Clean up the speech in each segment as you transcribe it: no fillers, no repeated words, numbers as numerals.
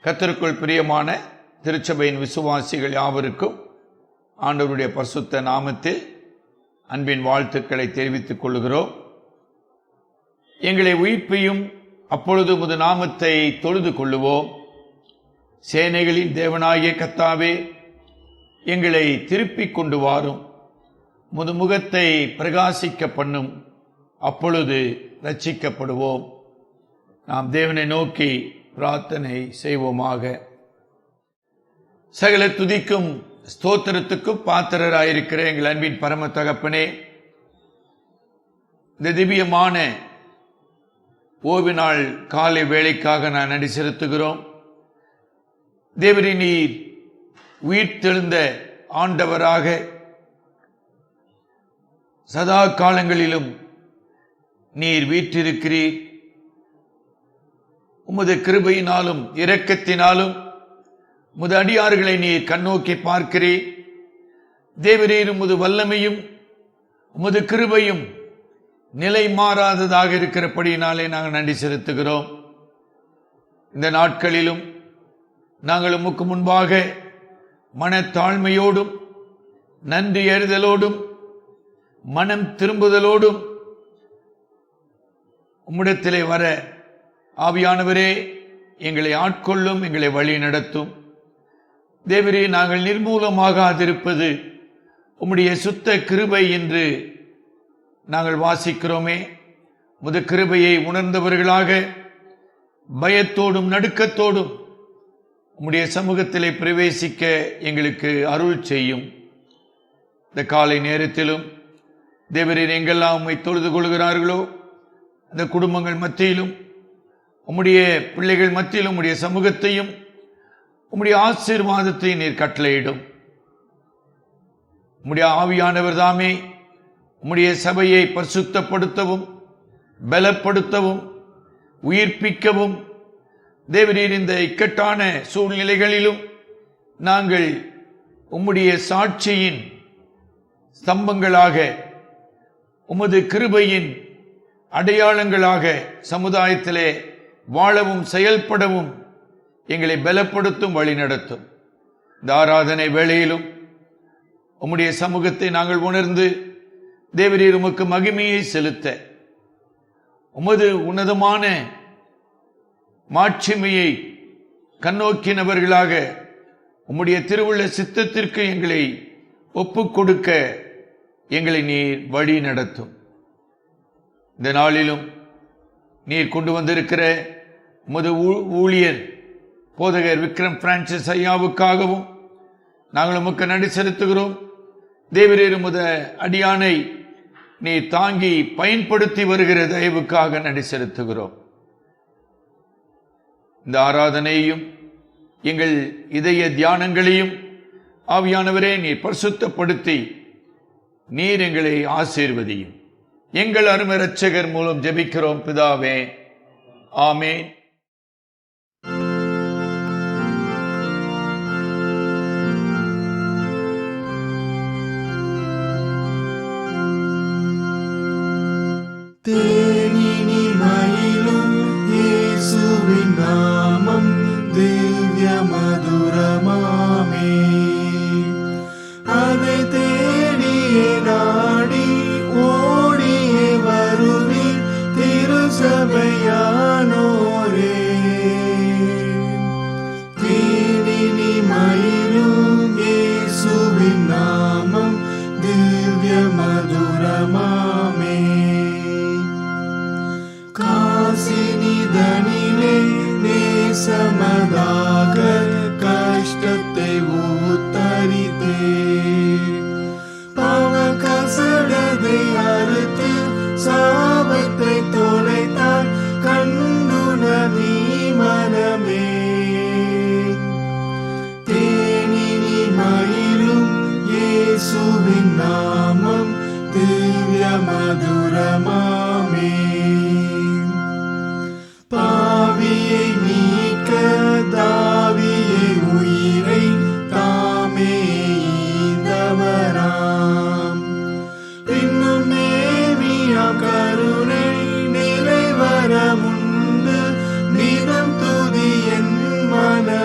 கர்த்தருக்குள் பிரியமான திருச்சபையின் விசுவாசிகள் யாவருக்கும் ஆண்டவருடைய பரிசுத்த நாமத்தில் அன்பின் வாழ்த்துக்களை தெரிவித்துக் கொள்கிறோம். எங்களை உயிர்ப்பையும் அப்பொழுது உமது நாமத்தை தொழுது கொள்ளுவோம். சேனைகளின் தேவனாகிய கர்த்தாவே, எங்களை திருப்பிக் கொண்டு வாரும். உமது முகத்தை பிரகாசிக்க பண்ணும், அப்பொழுது ரட்சிக்கப்படுவோம். நாம் தேவனை நோக்கி பிரார்த்தனை செய்வோமாக. சகல துதிக்கும் ஸ்தோத்திரத்துக்கும் பாத்திரராயிருக்கிற எங்கள் அன்பின் பரம தகப்பனே, இந்த திவ்யமான ஓய்வு நாள் காலை வேளைக்காக நான் நன்றி செலுத்துகிறோம். தேவரே, நீர் உயிர்த்தெழுந்த ஆண்டவராக சதா காலங்களிலும் நீர் வீற்றிருக்கிறீர். உமது கிருபையினாலும் இரக்கத்தினாலும் உமது அடியார்களை நீர் கண்ணோக்கி பார்க்கிறீர். தேவரீர், உமது வல்லமையும் உமது கிருபையும் நிலை மாறாததாக இருக்கிறபடியினாலே நாங்கள் நன்றி செலுத்துகிறோம். இந்த நாட்களிலும் நாங்கள் உமக்கு முன்பாக மனத்தாழ்மையோடும் நன்றி அறிதலோடும் மனம் திரும்புதலோடும் உம்மிடத்திலே வர ஆவியானவரே எங்களை ஆட்கொள்ளும், எங்களை வழி நடத்தும். தேவரே, நாங்கள் நிர்மூலமாகாதிருப்பது உம்முடைய சுத்த கிருபை என்று நாங்கள் வாசிக்கிறோமே. உமது கிருபையை உணர்ந்தவர்களாக பயத்தோடும் நடுக்கத்தோடும் உம்முடைய சமூகத்திலே பிரவேசிக்க எங்களுக்கு அருள் செய்யும். இந்த காலை நேரத்திலும் தேவரீர் எங்கெல்லாம் உம்மை தொழுது கொள்கிறார்களோ அந்த குடும்பங்கள் மத்தியிலும் உம்முடைய பிள்ளைகள் மத்தியிலும் உம்முடைய சமூகத்தையும் உம்முடைய ஆசீர்வாதத்தையும் நீர் கட்டளையிடும். உம்முடைய ஆவியானவர் தாமே உம்முடைய சபையை பரிசுத்தப்படுத்தவும் பலப்படுத்தவும் உயிர்ப்பிக்கவும், தேவரீர் இந்த இக்கட்டான சூழ்நிலைகளிலும் நாங்கள் உம்முடைய சாட்சியின் ஸ்தம்பங்களாக, உமது கிருபையின் அடையாளங்களாக சமுதாயத்திலே வாழவும் செயல்படவும் எங்களை பலப்படுத்தும், வழி நடத்தும். இந்த ஆராதனை வேளையிலும் உம்முடைய சமூகத்தை நாங்கள் உணர்ந்து தேவரீர் உமக்கு மகிமையை செலுத்த, உமது உன்னதமான மாட்சிமையை கண்ணோக்கினவர்களாக உம்முடைய திருவுள்ள சித்தத்திற்கு எங்களை ஒப்புக் கொடுக்க எங்களை நீர் வழி நடத்தும். இந்த நாளிலும் நீர் கொண்டு வந்திருக்கிற உமது ஊழியர் போதகர் விக்ரம் பிரான்சிஸ் ஐயாவுக்காகவும் நாங்கள் உமக்கு நன்றி செலுத்துகிறோம். தேவரீர், உமது அடியானை நீர் தாங்கி பயன்படுத்தி வருகிற தயவுக்காக நன்றி செலுத்துகிறோம். இந்த ஆராதனையையும் எங்கள் இதய தியானங்களையும் ஆவியானவரே நீர் பரிசுத்தப்படுத்தி நீர் எங்களை ஆசீர்வதியும். எங்கள் அருமை இரட்சகர் மூலம் ஜெபிக்கிறோம் பிதாவே, ஆமென். தேனினி மயிலும் இயேசுவின் நாமம் திவ்ய மதுரமாமே. அதை தேடியே நாடி ஓடியே வருவீர் திருசபையானோரே. தேனினி மயிலும் இயேசுவின் நாமம் திவ்ய மதுரமாமே.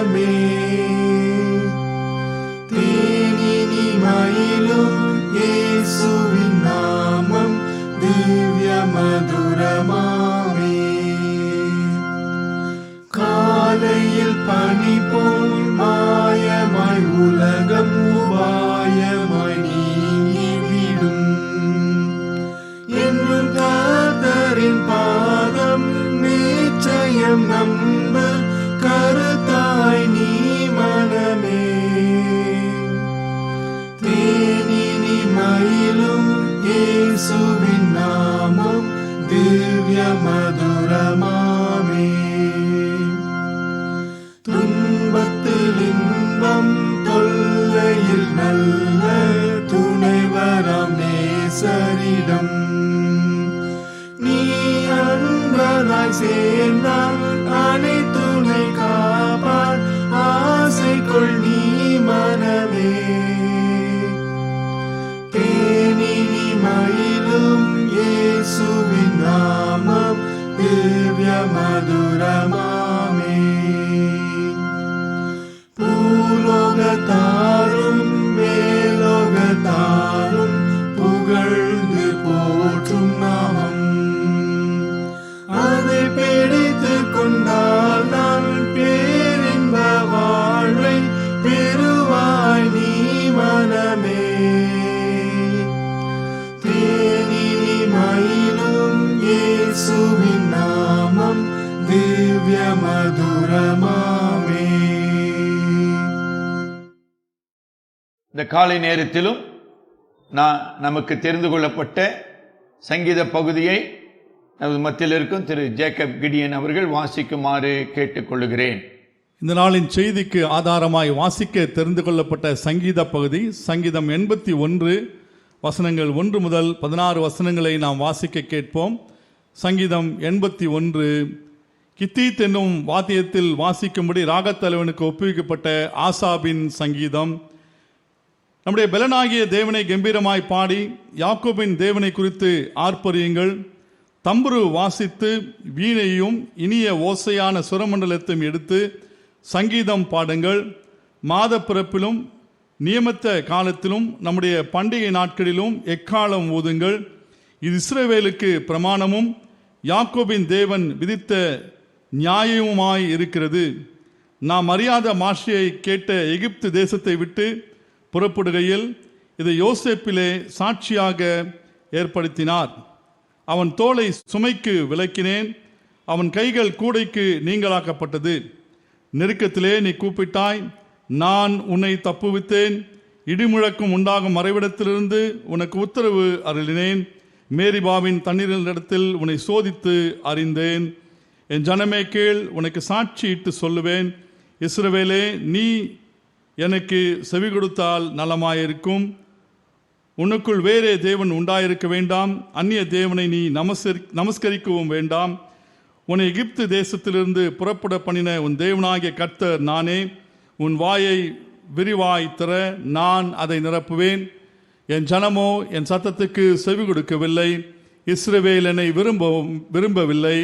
மனமே தேனினி மயிலும் இயேசுவின் நாமம் திவ்ய மதுரமாமே காலையில் பனி போல் மாயமாய் உலகம் உபாயமாய் நீங்கிவிடும் என்றும் கர்த்தரின் பாதம் நிச்சயம் நம்ப கருத்தாய் நீ மனமே தேனினி மயிலும் இயேசுவின் நாமம் திவ்ய மதுரமாமே துன்பத்தில் இன்பம் தொல்லையில் நல்ல துணைவரம் நேசரிடம் நீ அன்பராய் சேர்ந்தால் அனைத்துணை காப்பார் ஆசைக்குள் நீ மனமே தேனினி மயிலும் இயேசுவின் நாமம் திவ்ய மதுரமாமே பூலோகத்தாரும் மேலோகத்தாரும் புகழ்ந்து போற்றும் நாமம் அதை பிடித்துக் கொண்டால் நான் பேரின்ப வாழ்வை பெறுவாய் நீ மனமே தேனினி மயிலும் இயேசுவின் நாமம் திவ்ய மதுரமாமே. இந்த காலை நேரத்திலும் நமக்கு தெரிந்து கொள்ளப்பட்ட சங்கீத பகுதியை நமது மத்தியில் இருக்கும் திரு ஜேக்கப் கிடியன் அவர்கள் வாசிக்குமாறு கேட்டுக்கொள்கிறேன். இந்த நாளின் செய்திக்கு ஆதாரமாய் வாசிக்க தெரிந்து கொள்ளப்பட்ட சங்கீத பகுதி சங்கீதம் 81 வசனங்கள் 1 முதல் 16 வசனங்களை நாம் வாசிக்க கேட்போம். சங்கீதம் 81 கித்தீத் என்னும் வாத்தியத்தில் வாசிக்கும்படி ராகத்தலைவனுக்கு ஒப்புவிக்கப்பட்ட ஆசாபின் சங்கீதம். நம்முடைய பலனாகிய தேவனை கம்பீரமாய் பாடி யாக்கோபின் தேவனை குறித்து ஆர்ப்பரியுங்கள். தம்புரு வாசித்து வீணையும் இனிய ஓசையான சுரமண்டலத்தையும் எடுத்து சங்கீதம் பாடுங்கள். மாத பிறப்பிலும் நியமித்த காலத்திலும் நம்முடைய பண்டிகை நாட்களிலும் எக்காலம் ஊதுங்கள். இது இஸ்ரவேலுக்கு பிரமாணமும் யாக்கோபின் தேவன் விதித்த நியாயமுமாய் இருக்கிறது. நாம் அறியாத மாஷியை கேட்ட எகிப்து தேசத்தை விட்டு புறப்படுகையில் இதை யோசேப்பிலே சாட்சியாக ஏற்படுத்தினார். அவன் தோளை சுமைக்கு விலக்கினேன், அவன் கைகள் கூடைக்கு நீங்களாக்கப்பட்டது. நெருக்கத்திலே நீ கூப்பிட்டாய், நான் உன்னை தப்புவித்தேன். இடிமுழக்கம் உண்டாகும் மறைவிடத்திலிருந்து உனக்கு உத்தரவு அருளினேன். மேரிபாவின் தண்ணீரிடத்தில் உன்னை சோதித்து அறிந்தேன். என் ஜனமே கேள், உனக்கு சாட்சியிட்டு சொல்லுவேன். இஸ்ரவேலே, நீ எனக்கு செவி கொடுத்தால் நலமாயிருக்கும். உனக்குள் வேறே தேவன் உண்டாயிருக்க வேண்டாம். அந்நிய தேவனை நீ நமஸ்கரிக்கவும் வேண்டாம். உன்னை எகிப்து தேசத்திலிருந்து புறப்பட பண்ணின உன் தேவனாகிய கர்த்தர் நானே. உன் வாயை விரிவாய் திற, நான் அதை நிரப்புவேன். என் ஜனமோ என் சத்தத்துக்கு செவி கொடுக்கவில்லை. இஸ்ரவேல் என்னை விரும்பவில்லை.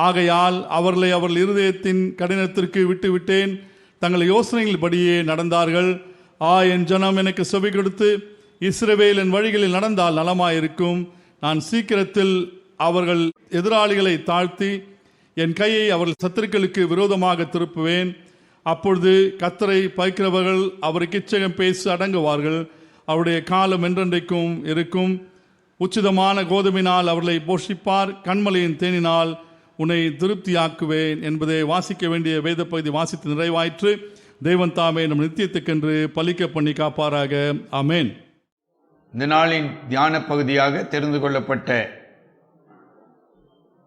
ஆகையால் அவர்கள் இருதயத்தின் கடினத்திற்கு விட்டுவிட்டேன். தங்கள் யோசனைகள் படியே நடந்தார்கள். என் ஜனம் எனக்கு செவி கொடுத்து இஸ்ரவேல் என் வழிகளில் நடந்தால் நலமாயிருக்கும். நான் சீக்கிரத்தில் அவர்கள் எதிராளிகளை தாழ்த்தி என் கையை அவர்கள் சத்துருக்களுக்கு விரோதமாக திருப்புவேன். அப்பொழுது கர்த்தரை பகைக்கிறவர்கள் அவருக்கு இச்சகம் பேசி அடங்குவார்கள். அவருடைய காலம் என்றென்றைக்கும் இருக்கும். உச்சிதமான கோதுமையினால் அவர்களை போஷிப்பார். கண்மலையின் தேனினால் உன்னை திருப்தியாக்குவேன் என்பதை வாசிக்க வேண்டிய வேத பகுதி வாசித்து நிறைவாயிற்று. தேவன் தாமே நம் நித்தியத்துக்கென்று பலிக்க பண்ணி காப்பாராக. ஆமேன். இந்த நாளின் தியான பகுதியாக தெரிந்து கொள்ளப்பட்ட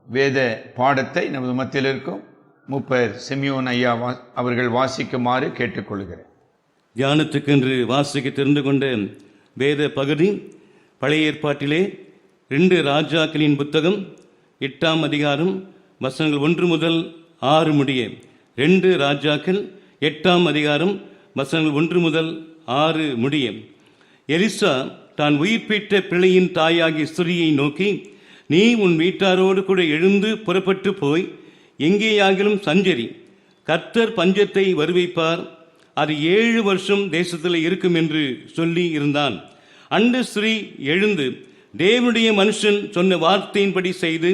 வேத பாடத்தை நமது மத்தியில் இருக்கும் மூப்பர் சிமியோன் ஐயா அவர்கள் வாசிக்குமாறு கேட்டுக்கொள்கிறேன். தியானத்துக்கென்று வாசிக்க தெரிந்து கொண்ட வேத பகுதி பழைய ஏற்பாட்டிலே 2 ராஜாக்களின் புத்தகம் 8ஆம் அதிகாரம் வசனங்கள் 1 முதல் 6 முடிய. 2 ராஜாக்கள் 8ஆம் அதிகாரம் வசனங்கள் 1 முதல் 6 முடிய. எலிசா தான் உயிர் பெற்ற பிள்ளையின் தாயாகிய ஸ்திரியை நோக்கி, நீ உன் வீட்டாரோடு கூட எழுந்து புறப்பட்டு போய் எங்கேயாகிலும் சஞ்சரி, கர்த்தர் பஞ்சத்தை வருவிப்பார், அது 7 வருஷம் தேசத்தில் இருக்கும் என்று சொல்லி இருந்தான். அன்று ஸ்ரீ எழுந்து தேவனுடைய மனுஷன் சொன்ன வார்த்தையின்படி செய்து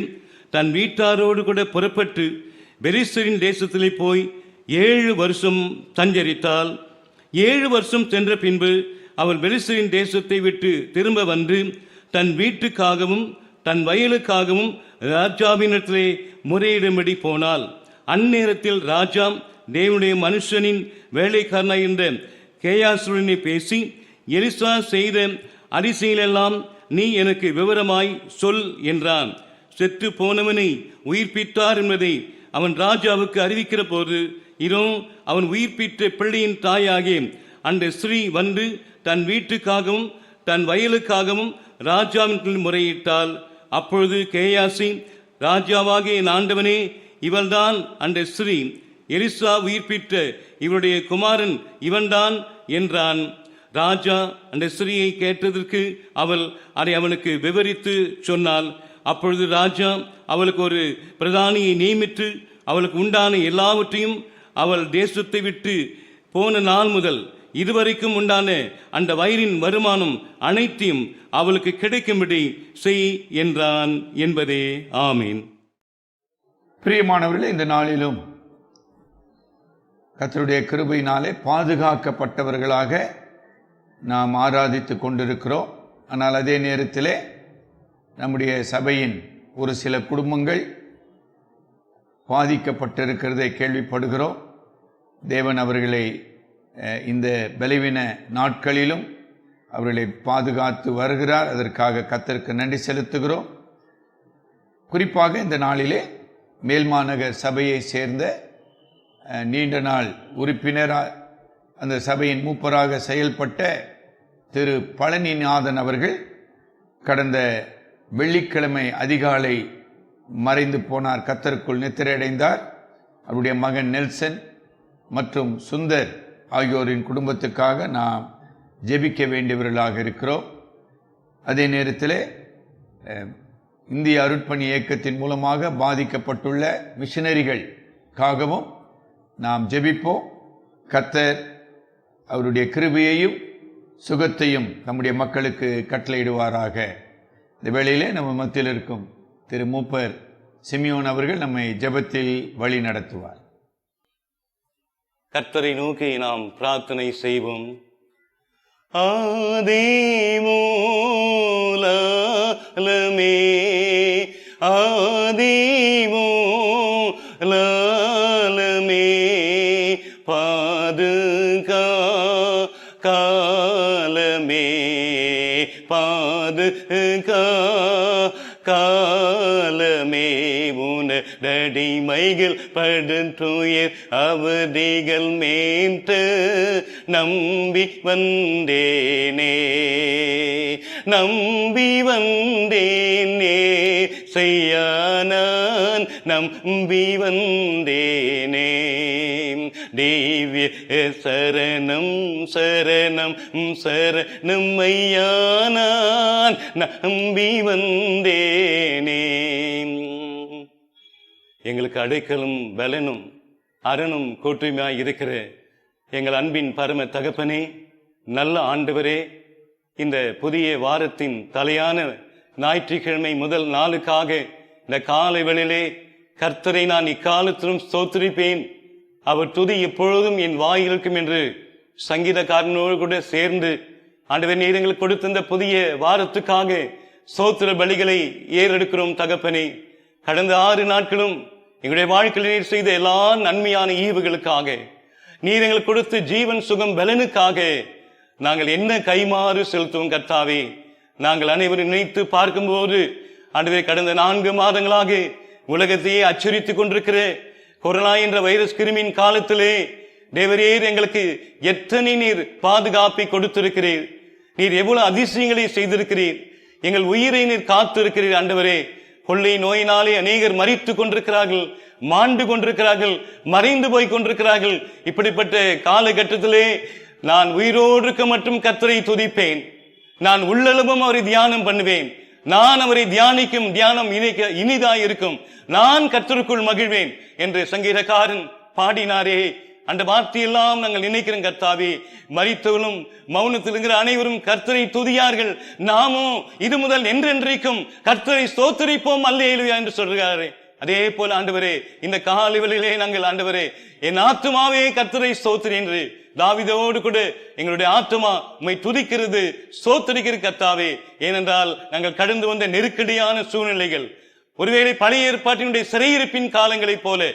தன் வீட்டாரோடு கூட புறப்பட்டு பெலிஸ்தரின் தேசத்திலே போய் 7 வருஷம் சஞ்சரித்தாள். 7 வருஷம் சென்ற பின்பு அவள் பெலிஸ்தரின் தேசத்தை விட்டு திரும்ப வந்து தன் வீட்டுக்காகவும் தன் வயலுக்காகவும் ராஜாவினிடத்திலே முறையிடும்படி போனாள். அந்நேரத்தில் ராஜா தேவனுடைய மனுஷனின் வேலைக்காரனாய் இருந்த கேயாசுடனே பேசி, எலிசா செய்த அதிசயங்களெல்லாம் நீ எனக்கு விவரமாய் சொல் என்றான். செத்து போனவனை உயிர்ப்பித்தார் என்பதை அவன் ராஜாவுக்கு அறிவிக்கிற போது, இதோ அவன் உயிர்ப்பித்த பிள்ளையின் தாயாகிய அந்த ஸ்ரீ வந்து தன் வீட்டுக்காகவும் தன் வயலுக்காகவும் ராஜாவின் முறையிட்டாள். அப்பொழுது கேயாசி, ராஜாவாகிய என் ஆண்டவனே, இவள்தான் அந்த ஸ்ரீ, எலிசா உயிர்ப்பித்த இவருடைய குமாரன் இவன்தான் என்றான். ராஜா அந்த ஸ்ரீயை கேட்டதற்கு அவள் அதை அவனுக்கு விவரித்து சொன்னாள். அப்பொழுது ராஜா அவளுக்கு ஒரு பிரதானியை நியமித்து அவளுக்கு உண்டான எல்லாவற்றையும் அவள் தேசத்தை விட்டு போன நாள் முதல் இதுவரைக்கும் உண்டான அந்த வயலின் வருமானம் அனைத்தையும் அவளுக்கு கிடைக்கும்படி செய் என்றான் என்பதே. ஆமீன். பிரியமானவர்களே, இந்த நாளிலும் கர்த்தருடைய கிருபையினாலே பாதுகாக்கப்பட்டவர்களாக நாம் ஆராதித்து கொண்டிருக்கிறோம். ஆனால் அதே நேரத்திலே நம்முடைய சபையின் ஒரு சில குடும்பங்கள் பாதிக்கப்பட்டிருக்கிறதை கேள்விப்படுகிறோம். தேவன் அவர்களை இந்த பலவீன நாட்களிலும் அவர்களை பாதுகாத்து வருகிறார். அதற்காக கர்த்தருக்கு நன்றி செலுத்துகிறோம். குறிப்பாக இந்த நாளிலே மேல்மாநகர் சபையை சேர்ந்த நீண்ட நாள் உறுப்பினராக அந்த சபையின் மூப்பராக செயல்பட்ட திரு பழனிநாதன் அவர்கள் கடந்த வெள்ளிக்கிழமை அதிகாலை மறைந்து போனார். கர்த்தருக்குள் நித்திரையடைந்தார். அவருடைய மகன் நெல்சன் மற்றும் சுந்தர் ஆகியோரின் குடும்பத்துக்காக நாம் ஜெபிக்க வேண்டியவர்களாக இருக்கிறோம். அதே நேரத்தில் இந்திய அருட்பணி இயக்கத்தின் மூலமாக பாதிக்கப்பட்டுள்ள மிஷனரிகளுக்காகவும் நாம் ஜெபிப்போம். கர்த்தர் அவருடைய கிருபையையும் சுகத்தையும் நம்முடைய மக்களுக்கு கட்டளையிடுவாராக. இந்த வேளையிலே நம்ம மத்தியில் இருக்கும் திரு மூப்பர் சிமியோன் அவர்கள் நம்மை ஜெபத்தில் வழி நடத்துவார். கர்த்தரை நோக்கி நாம் பிரார்த்தனை செய்வோம். ஆதிமூலமே ஆதிமூலமே பாதுகா காலமே பாதுகா காலமே உனடிமைகள் படுத்துயர் அவதிகள் மேய்த்து நம்பி வந்தேனே நம்பி வந்தேனே செய்யானான் நம்பி வந்தேனே தேவிய சரணம் சரணம் சரணம் ஐயானான் நம்பி வந்தேனே. எங்களுக்கு அடைக்கலும் பலனும் அரணும் கோட்டையுமாய் இருக்கிற எங்கள் அன்பின் பரம தகப்பனே, நல்ல ஆண்டவரே, இந்த புதிய வாரத்தின் தலையான ஞாயிற்றுக்கிழமை முதல் நாளுக்காக இந்த காலை வேளையிலே கர்த்தரை நான் இக்காலத்திலும் ஸ்தோத்திரிப்பேன், அவர் துதி எப்பொழுதும் என் வாயில் இருக்கும் என்று சங்கீதக்காரனோடு கூட சேர்ந்து ஆண்டவர் நீர் எங்களுக்கு கொடுத்த இந்த புதிய வாரத்துக்காக ஸ்தோத்திர பலிகளை ஏறெடுக்கிறோம். தகப்பனே, கடந்த 6 நாட்களும் எங்களுடைய வாழ்க்கையில் நீர் செய்த எல்லா நன்மையான ஈவுகளுக்காக, நீர் எங்களுக்கு கொடுத்த ஜீவன் சுகம் பலனுக்காக நாங்கள் என்ன கைமாறு செலுத்துவோம் கர்த்தாவே. நாங்கள் அனைவரும் நினைத்து பார்க்கும்போது ஆண்டவரே, கடந்த 4 மாதங்களாக உலகத்தையே அச்சுறுத்திக் கொண்டிருக்கிற கொரோனா என்ற வைரஸ் கிருமியின் காலத்திலே தேவரீர் எங்களுக்கு எத்தனை நீர் பாதுகாப்பை கொடுத்திருக்கிறீர். நீர் எவ்வளவு அதிசயங்களை செய்திருக்கிறீர். எங்கள் உயிரை நீர் காத்திருக்கிறீர். ஆண்டவரே, கொள்ளை நோயினாலே அநேகர் மரித்து கொண்டிருக்கிறார்கள், மாண்டு கொண்டிருக்கிறார்கள், மறைந்து போய் கொண்டிருக்கிறார்கள். இப்படிப்பட்ட காலகட்டத்திலே நான் உயிரோடு இருக்க மட்டும் கர்த்தரை துதிப்பேன். நான் உள்ளளவும் அவரை தியானம் பண்ணுவேன். நான் அவரை தியானிக்கும் தியானம் இனிதாய் இருக்கும். நான் கர்த்தருக்குள் மகிழ்வேன் என்று சங்கீதக்காரன் பாடினாரே, அந்த வார்த்தையெல்லாம் நாங்கள் நினைக்கிறோம் கர்த்தாவே. மரித்தவர்களும் மௌனத்தில் இருக்கிற அனைவரும் கர்த்தரை துதியார்கள், நாமும் இது முதல் என்றென்றைக்கும் கர்த்தரை ஸ்தோத்திரிப்போம் அல்லேலூயா என்று சொல்கிறாரே. அதே போல ஆண்டவரே, இந்த காலைவெளியிலே நாங்கள் ஆண்டவரே, என் ஆத்துமாவே கர்த்தரை ஸ்தோத்திரி என்று தாவீதோடு கூட எங்களுடைய ஆத்துமா உம்மை துதிக்கிறது, ஸ்தோத்திரிக்கிறது கர்த்தாவே. ஏனென்றால் நாங்கள் கடந்து வந்த நெருக்கடியான சூழ்நிலைகள், ஒருவேளை பழைய ஏற்பாட்டினுடைய சிறையிருப்பின் காலங்களைப் போல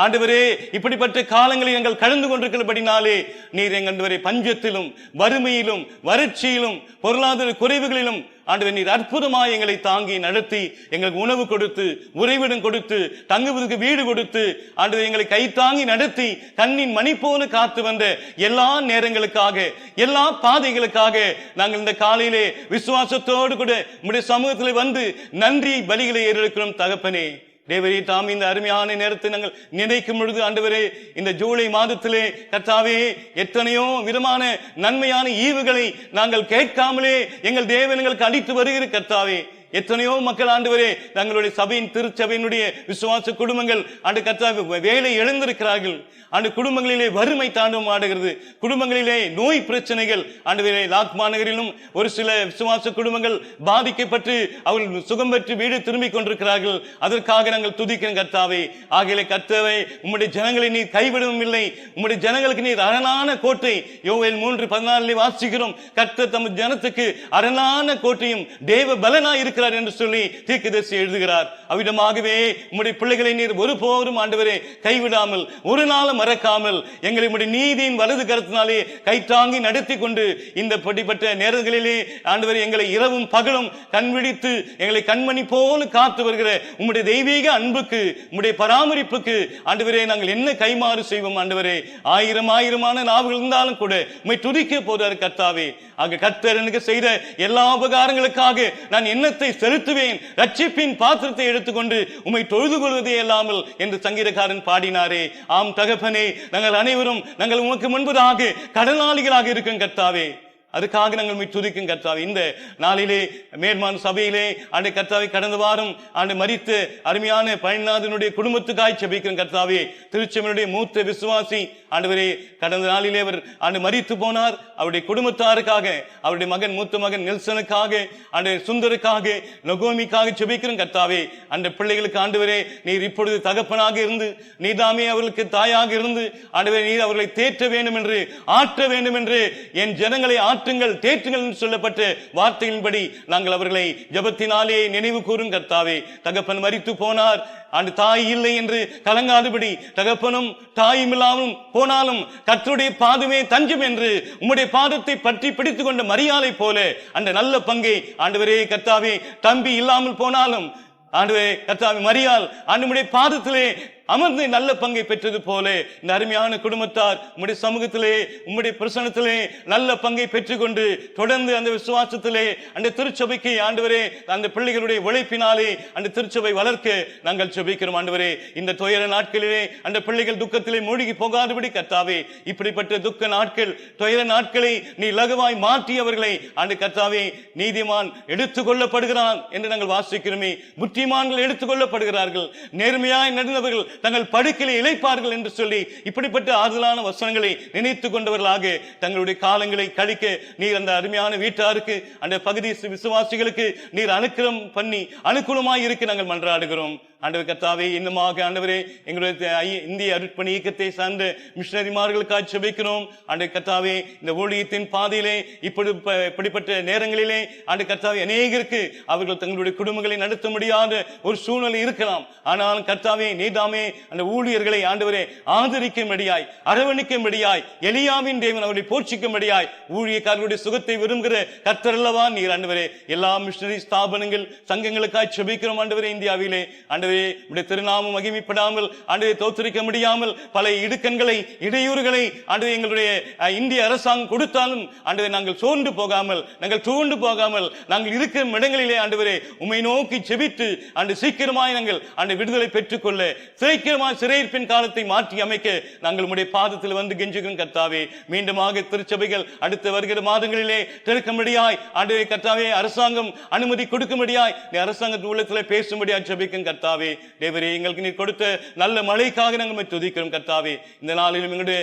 ஆண்டவரே, இப்படிப்பட்ட காலங்களை எங்கள் கடந்து கொண்டிருக்கிறபடினாலே நீர் எங்கள் பஞ்சத்திலும் வறுமையிலும் வறட்சியிலும் பொருளாதார குறைவுகளிலும் ஆண்டவர் நீர் அற்புதமாய் எங்களை தாங்கி நடத்தி எங்களுக்கு உணவு கொடுத்து உறைவிடம் கொடுத்து தங்குவதற்கு வீடு கொடுத்து ஆண்டவர் எங்களை கை தாங்கி நடத்தி கண்ணின் மணி போல காத்து வந்த எல்லா நேரங்களுக்காக எல்லா பாதைகளுக்காக நாங்கள் இந்த காலையிலே விசுவாசத்தோடு கூட உம்முடைய சமூகத்தில் வந்து நன்றி பலிகளை ஏறெடுக்கிறோம் தகப்பனே. தேவரே, தாம் இந்த அருமையான நேரத்தை நாங்கள் நினைக்கும் பொழுது ஆண்டவரே, இந்த ஜூலை மாதத்திலே கர்த்தாவே எத்தனையோ விதமான நன்மையான ஈவுகளை நாங்கள் கேட்காமலே எங்கள் தேவன் எங்களுக்கு அளித்து வருகிற கர்த்தாவே. எத்தனையோ மக்கள் ஆண்டவரே தங்களுடைய சபையின் திருச்சபையினுடைய விசுவாச குடும்பங்கள் ஆண்டு கர்த்தாவே வேலை இழந்திருக்கிறார்கள். ஆண்டு குடும்பங்களிலே வறுமை தாண்டவம் ஆடுகிறது, குடும்பங்களிலே நோய் பிரச்சனைகள் ஆண்டவரே. லாக் மாநகரிலும் ஒரு சில விசுவாச குடும்பங்கள் பாதிக்கப்பட்டு அவர்கள் சுகம் பெற்று வீடு திரும்பிக் கொண்டிருக்கிறார்கள். அதற்காக நாங்கள் துதிக்கிறோம் கர்த்தாவே. ஆகிய கர்த்தாவே, உம்முடைய ஜனங்களை நீர் கைவிடவும் இல்லை, உம்முடைய ஜனங்களுக்கு நீர் அரணான கோட்டை. யோவேல் 3:14 வாசிக்கிறோம், கர்த்தர் தம் ஜனத்துக்கு அரணான கோட்டையும் தேவ பலனாய் இருக்கிறார் என்று சொல்லி தீர்க்கதரிசி எழுதுகிறார். அவ்விதமாகவே உம்முடைய பிள்ளைகளை நீர் ஒருபோதும் ஆண்டவரே கைவிடாமல் ஒரு நாளும் மறக்காமல் எங்களை உம்முடைய நீதியின் வலது கரத்தினாலே கைத்தாங்கி நடத்தி கொண்டு இந்த படிப்பட்ட நேரங்களிலே ஆண்டவரே எங்களை இரவும் பகலும் கண்விழித்து எங்களை கண்மணி போல காத்து வருகிற உம்முடைய தெய்வீக அன்புக்கு உம்முடைய பராமரிப்புக்கு ஆண்டவரே நாங்கள் என்ன கைமாறு செய்வோம் ஆண்டவரே. ஆயிரமான நாவுகள் இருந்தாலும் கூட உம்மை துதிக்க போறார் கர்த்தாவே. ஆக கர்த்தர் எனக்கு செய்த எல்லா உபகாரங்களுக்காக நான் எண்ணத்தை செலுத்துவேன், ரட்சிப்பின் பாத்திரத்தை எடுத்துக்கொண்டு உம்மை தொழுது கொள்வதே இல்லாமல் என்று சங்கீதக்காரன் பாடினாரே. ஆம் தகப்பனே, நாங்கள் அனைவரும் நாங்கள் உமக்கு முன்பதாக கடனாளிகளாக இருக்கும் கர்த்தாவே. அதுக்காக நாங்கள் உம்மை துதிக்கும் கர்த்தாவே. இந்த நாளிலே மேல்மான் சபையிலே ஆண்டு கர்த்தாவே கடந்த வாரம் ஆண்டு மரித்த அருமையான பழனிநாதனுடைய குடும்பத்துக்காய் ஜெபிக்கிறோம் கர்த்தாவே. திருச்செந்தூருடைய மூத்த விசுவாசி ஆண்டவரே, கடந்த நாளிலே அவர் ஆண்டு மரித்து போனார். அவருடைய குடும்பத்தாருக்காக, அவருடைய மகன் மூத்த மகன் நெல்சனுக்காக, ஆண்டு சுந்தருக்காக, நகோமிக்காக ஜெபிக்கிறோம் கர்த்தாவே. அந்த பிள்ளைகளுக்கு ஆண்டவரே நீர் இப்பொழுது தகப்பனாக இருந்து நீதாமே அவர்களுக்கு தாயாக இருந்து ஆண்டவரே நீர் அவர்களை தேற்ற வேண்டும் என்று ஆற்ற வேண்டும் என்று என் ஜனங்களை ஆற்றுங்கள் தேற்றுங்கள் என்று சொல்லப்பட்ட வார்த்தையின்படி நாங்கள் அவர்களை ஜெபத்தினாலே நினைவு கூறும் கர்த்தாவே. தகப்பன் மரித்து போனார், ஆண்டு தாய் இல்லை என்று கலங்காதபடி, தகப்பனும் தாயும் இல்லாமல் போனாலும் கர்த்தருடைய பாதமே தஞ்சம் என்று உம்முடைய பாதத்தை பற்றி பிடித்துக் கொண்ட மரியாதை போல அந்த நல்ல பங்கை ஆண்டவரே கர்த்தாவே தம்பி இல்லாமல் போனாலும் ஆண்டவரே கர்த்தாவே மரியாள் ஆண்டவருடைய பாதத்திலே அமர்ந்து நல்ல பங்கை பெற்றது போல இந்த அருமையான குடும்பத்தார் உம்முடைய சமூகத்திலே உம்முடைய பிரசன்னத்திலே நல்ல பங்கை பெற்றுக்கொண்டு தொடர்ந்து அந்த விசுவாசத்திலே அந்த திருச்சபைக்கு ஆண்டவரே அந்த பிள்ளைகளுடைய உழைப்பினாலே அந்த திருச்சபை வளர்க்க நாங்கள் ஜெபிக்கிறோம் ஆண்டவரே. இந்த துயர நாட்களிலே அந்த பிள்ளைகள் துக்கத்திலே மூழ்கி போகாதபடி கர்த்தாவே, இப்படிப்பட்ட துக்க நாட்கள் துயர நாட்களை நீ லகுவாய் மாற்றியவர்களை ஆண்டு கர்த்தாவே நீதிமான் எடுத்துக் கொள்ளப்படுகிறான் என்று நாங்கள் வாசிக்கிறோமே. புத்திமான்கள் எடுத்துக் கொள்ளப்படுகிறார்கள், நேர்மையாய் நடந்தவர்கள் தங்கள் படுக்கையிலே இளைப்பார்கள் என்று சொல்லி இப்படிப்பட்ட ஆறுதலான வசனங்களை நினைத்துக் கொண்டவர்களாக தங்களுடைய காலங்களை கழிக்க நீர் அந்த அருமையான வீட்டாருக்கு அந்த பகுதி விசுவாசிகளுக்கு நீர் அனுக்கிரம் பண்ணி அனுகூலமாய் இருக்க நாங்கள் மன்றாடுகிறோம். ஆண்டவர் கர்த்தாவே, இன்னுமாக ஆண்டவரே எங்களுடைய இந்திய அருட்பணி இயக்கத்தை சார்ந்த மிஷனரிமார்களுக்காக ஜெபிக்கிறோம். ஆண்டவர் கர்த்தாவே, இந்த ஊழியத்தின் பாதையிலே இப்படிப்பட்ட நேரங்களிலே ஆண்டவர் கர்த்தாவே அநேகருக்கு அவர்கள் தங்களுடைய குடும்பங்களை நடத்த முடியாத ஒரு சூழ்நிலை இருக்கலாம். ஆனால் கர்த்தாவே நீதாமே அந்த ஊழியர்களை ஆண்டவரே ஆதரிக்கும்படியாய் அரவணைக்கும்படியாய் எலியாவின் தேவன் அவர்களை போஷிக்கும்படியாய் ஊழியக்காரர்களுடைய சுகத்தை விரும்புகிற கர்த்தர் அல்லவா நீர் ஆண்டவரே. எல்லா மிஷனரி ஸ்தாபனங்கள் சங்கங்களுக்காக ஜெபிக்கிறோம் ஆண்டவரே. இந்தியாவிலே ஆண்டவரே உடைய திருநாமம் மகிமைப்படாமல் ஆண்டவரே தோற்றுவிக்க முடியாமல் பல இடுக்கண்களை இடையூறுகளை ஆண்டவரே எங்களுடைய இந்திய அரசாங்கம் கொடுத்தாலும் ஆண்டவரே நாங்கள் சோர்ந்து போகாமல் நாங்கள் தூண்டு போகாமல் நாங்கள் இருக்கும் இடங்களிலே ஆண்டவரே உம்மை நோக்கி ஜெபித்து ஆண்டு சீக்கிரமாய் நாங்கள் ஆண்டு விடுதலை பெற்றுக்கொள்ள சிறையிருப்பின் காலத்தை மாற்றி அமைக்க நாங்கள் உம்முடைய பாதத்தில் வந்து கெஞ்சுகிறோம் கர்த்தாவே. மீண்டுமாக திருச்சபைகள் அடுத்து வருகிற மாதங்களிலே திறக்கும்படியாய் ஆண்டவரே கர்த்தாவே அரசாங்கம் அனுமதி கொடுக்கும்படியாய் நீ அரசாங்கத்தின் உள்ளத்திலே பேசும்படியாய் ஜெபிக்கும் கர்த்தாவே. தேவரே, எங்களுக்கு நீ கொடுத்த நல்ல மழைக்காக நாங்கள் துதிக்கிறோம் கர்த்தாவே. இந்த நாளிலும் எங்களுடைய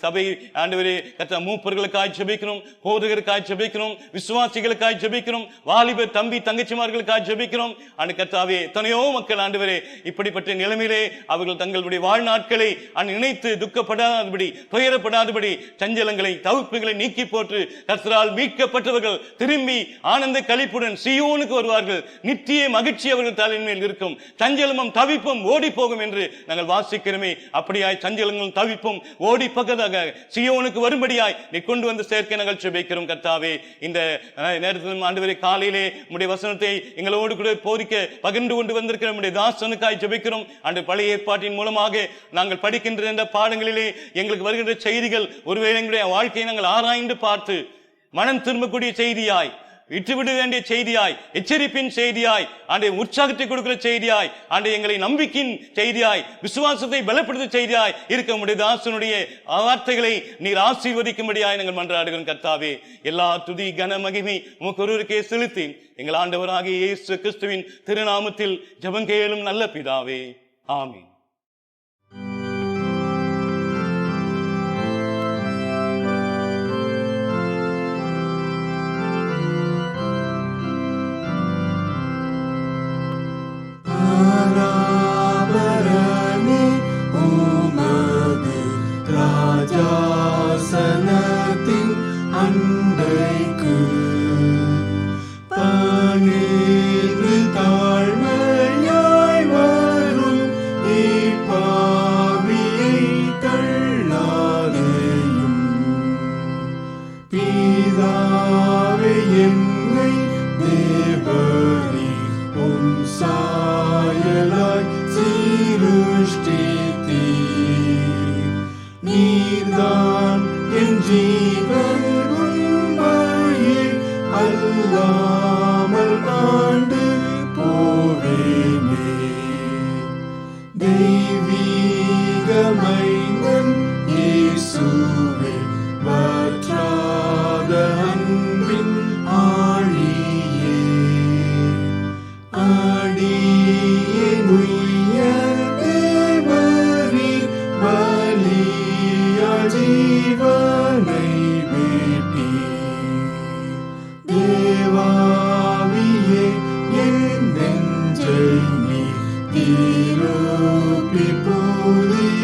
சபை ஆண்டவரே கர்த்தா மூப்பர்களுக்காய் ஜெபிக்கிறோம், போதகருக்காய் ஜெபிக்கிறோம், விசுவாசிகளுக்காய் ஜெபிக்கிறோம், வாலிப தம்பி தங்கச்சிமார்களுக்காய் ஜெபிக்கிறோம். ஆண்டு கர்த்தாவே, எத்தனையோ மக்கள் ஆண்டவரே இப்படிப்பட்ட நிலைமையிலே அவர்கள் தங்களுடைய வாழ்நாட்களை நினைத்து துக்கப்படாதபடி துயரப்படாதபடி சஞ்சலங்களை தவிப்புகளை நீக்கி போட்டு கர்த்தரால் மீட்கப்பட்டவர்கள் திரும்பி ஆனந்த களிப்புடன் சீயோனுக்கு வருவார்கள். நித்திய மகிழ்ச்சி அவர்கள் தலைமையில் இருக்கும். சஞ்சலமும் தவிப்பும் ஓடி போகும் என்று நாங்கள் வாசிக்கிறோமே, அப்படியாய் சஞ்சலங்களும் தவிப்பும் ஓடி பக்கதாக சீயோனுக்கு வரும்படியாய் நீ கொண்டு வந்து சேர்க்க நாங்கள் ஜெபிக்கிறோம் கர்த்தாவே. இந்த நேரத்தில் ஆண்டவரே காலையிலே உம்முடைய வசனத்தை எங்களோடு கூட போதிக்க பகிர்ந்து கொண்டு வந்திருக்கிற நம்முடைய தாசனுக்காய் ஜெபிக்கிறோம். அன்று பழைய ஏற்பாட்டின் மூலமாக நாங்கள் படிக்கின்ற பாடங்களிலே எங்களுக்கு வருகின்ற செய்திகள் ஒருவேளை எங்களுடைய வாழ்க்கையை நாங்கள் ஆராய்ந்து பார்த்து மனம் திரும்பக்கூடிய செய்தியாய், விட்டுவிட வேண்டிய செய்தியாய், எச்சரிப்பின் செய்தியாய், ஆண்டை உற்சாகத்தை கொடுக்கிற செய்தியாய், ஆண்டை எங்களை நம்பிக்கையின் செய்தியாய், விசுவாசத்தை பலப்படுத்த செய்தியாய் இருக்க முடிய தாசனுடைய வார்த்தைகளை நீர் ஆசீர்வதிக்கும்படியாய் நாங்கள் மன்றாடுகிறோம் கர்த்தாவே. எல்லா துதி கன மகிமை உமக்கு ஒருவருக்கே செலுத்தி எங்கள் ஆண்டவராகிய இயேசு கிறிஸ்துவின் திருநாமத்தில் ஜெபங்கேளும் நல்ல பிதாவே, ஆமீன். ராஜாசனத்தின் அண்டைக்கு பணிந்து தாழ்மையாய் வரும் இப்பாவியை தள்ளாதேயும். பிதாவே, என்னை தேவரீ உம் சாயலாய் சிருஷ்டித்தீர். நீர்தான் என் ஜீவன், உம்மையில் அல்லாமல் ஆண்டு போவேனே. தெய்வீக மைந்தன் இயேசுவே, வற்றாத அன்பின் ஆழியே, அடியேன் உய்ய தேவரீர் பலியாய் ஜீவனை வேண்டீர். தேவாவியே, என் நெஞ்சை நீர் திருப்பி புதிதாக்கினீர்.